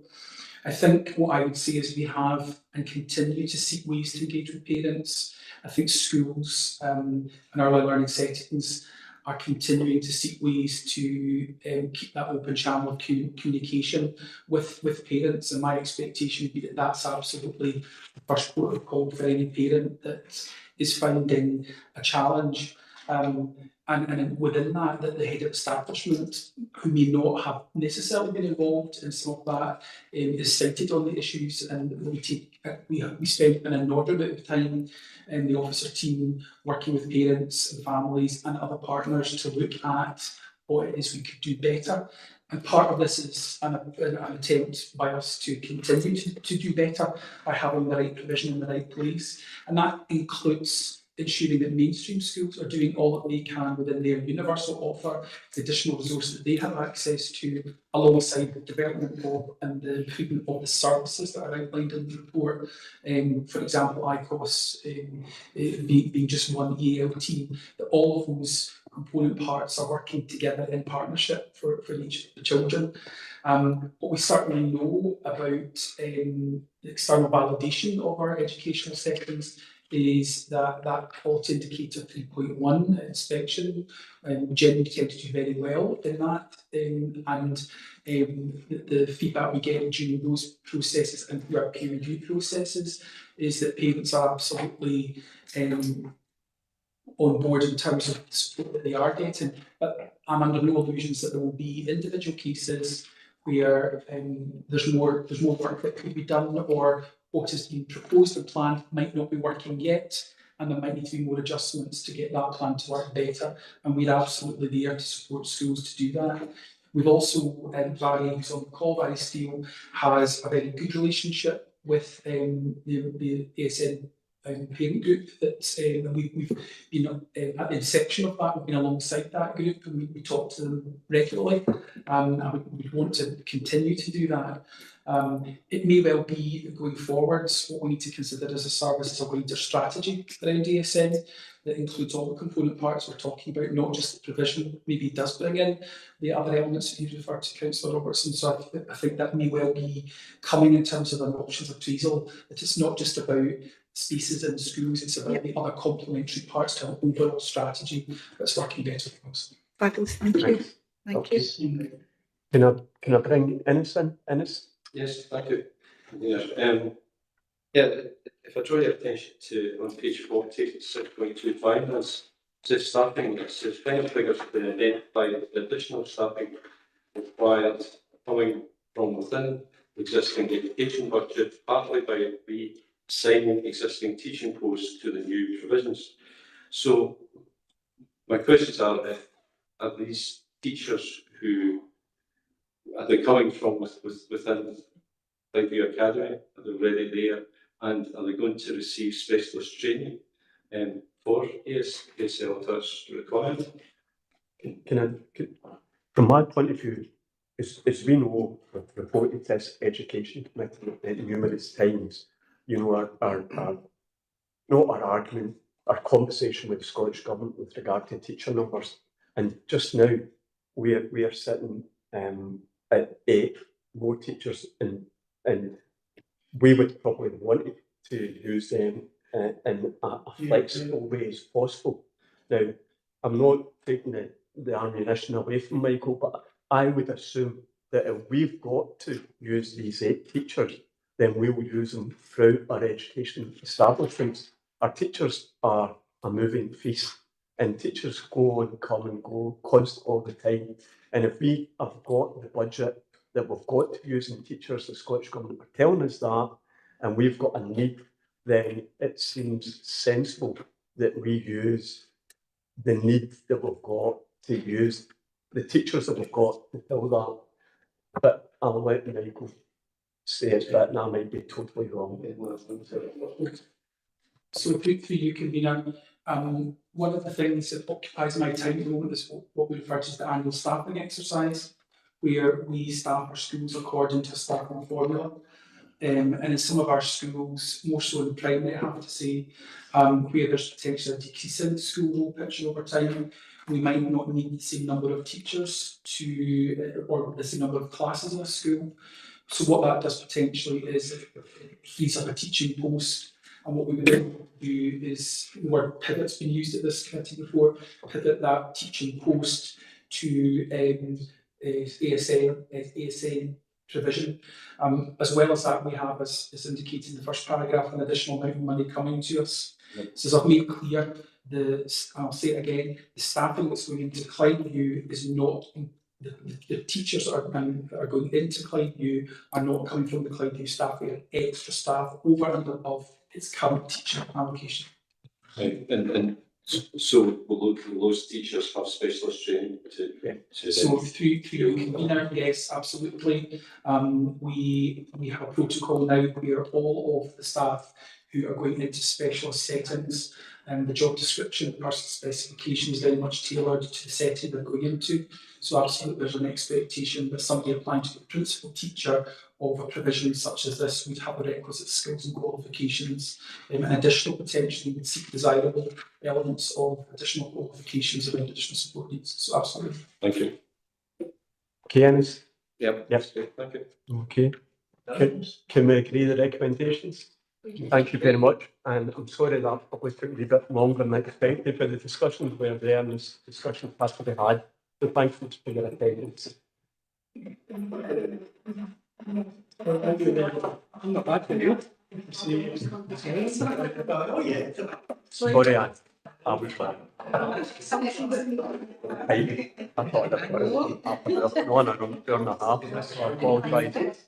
I think what I would say is we have and continue to seek ways to engage with parents. I think schools and early learning settings are continuing to seek ways to keep that open channel of communication with parents. And my expectation would be that that's absolutely the first port of call for any parent that is finding a challenge. And within that, the head of establishment, who may not have necessarily been involved in some of that, is cited on the issues, and we spent an inordinate amount of time in the officer team working with parents and families and other partners to look at what it is we could do better. And part of this is an attempt by us to continue to do better by having the right provision in the right place. And that includes ensuring that mainstream schools are doing all that they can within their universal offer, the additional resources that they have access to, alongside the development of and the improvement of the services that are outlined in the report. For example, ICOS being just one EAL team, that all of those component parts are working together in partnership for each of the children. What we certainly know about the external validation of our educational settings is that quality indicator 3.1 inspection, generally tend to do very well in that, and the feedback we get during those processes and through our peer review processes is that parents are absolutely on board in terms of the support that they are getting. But I'm under no illusions that there will be individual cases where there's more work that could be done, or what is being proposed and planned might not be working yet, and there might need to be more adjustments to get that plan to work better, and we're absolutely there to support schools to do that. We've also, Barry, who's on the call, Barry Steele, has a very good relationship with the ASN parent group that we've been at the inception of that. We've been alongside that group, and we talk to them regularly, and we want to continue to do that. It may well be that going forwards, what we need to consider as a service is a wider strategy around ASN that includes all the component parts we're talking about, not just the provision. Maybe it does bring in the other elements that you referred to, Councillor Robertson. So I think that may well be coming in terms of an options appraisal, that it's not just about spaces in schools, it's about the other complementary parts to an overall strategy that's working better for us. Fabulous, thank you. Thank you. Can I bring Innes in? Innes? Yes, thank you. Yeah, if I draw your attention to on page 40, 6.25, that's the staffing, it says final figures to identify the additional staffing required coming from within existing education budget, partly by reassigning existing teaching posts to the new provisions. So my questions are these teachers who are they coming from within Clyde Academy? Are they already there? And are they going to receive specialist training for ASL that's required? From my point of view, as we know, we've reported this Education Committee numerous times, you know, our argument, our conversation with the Scottish Government with regard to teacher numbers. And just now, we are sitting at 8 more teachers, and we would probably want to use them in a flexible way as possible. Now, I'm not taking the ammunition away from Michael, but I would assume that if we've got to use these 8 teachers, then we will use them throughout our education establishments. Our teachers are a moving feast, and teachers go and come and go constantly all the time. And if we have got the budget that we've got to use in teachers, the Scottish Government are telling us that, and we've got a need, then it seems sensible that we use the need that we've got to use the teachers that we've got to fill that. But I'll let Michael say it, but and I might be totally wrong. So for you, convener, one of the things that occupies my time at the moment is what we refer to as the annual staffing exercise, where we staff our schools according to a staffing formula. And in some of our schools, more so in primary, I have to say, where there's potentially a decrease in school roll picture over time, we might not need the same number of teachers or the same number of classes in a school. So what that does potentially is it frees up a teaching post. And what we would do is, the word pivot's been used at this committee before, pivot that teaching post to ASN provision. As well as that, we have, as indicated in the first paragraph, an additional amount of money coming to us. So as I've made clear, I'll say it again, the staffing that's going into Clydeview is not, the teachers that are going into Clydeview are not coming from the Clydeview staff. We have extra staff over and above its current teaching allocation. Right. And so will those teachers have specialist training So through your convener, yes, absolutely. We have a protocol now where all of the staff who are going into specialist settings, and the job description, the person specification is very much tailored to the setting they're going into. So absolutely there's an expectation that somebody applying to the principal teacher of a provision such as this would have the requisite skills and qualifications, and additional potentially would seek desirable elements of additional qualifications around additional support needs. So absolutely. Thank you. Okay, Innes? Yep. Yes. Thank you. Okay. Can we agree the recommendations? Thank you very much. And I'm sorry that probably took a wee bit longer than expected, but the discussions were there and this discussion has to be had. So thank you for your attendance. I'm not bad for you. Sorry, I was fine. I thought that was 1 hour and a half, so I apologise.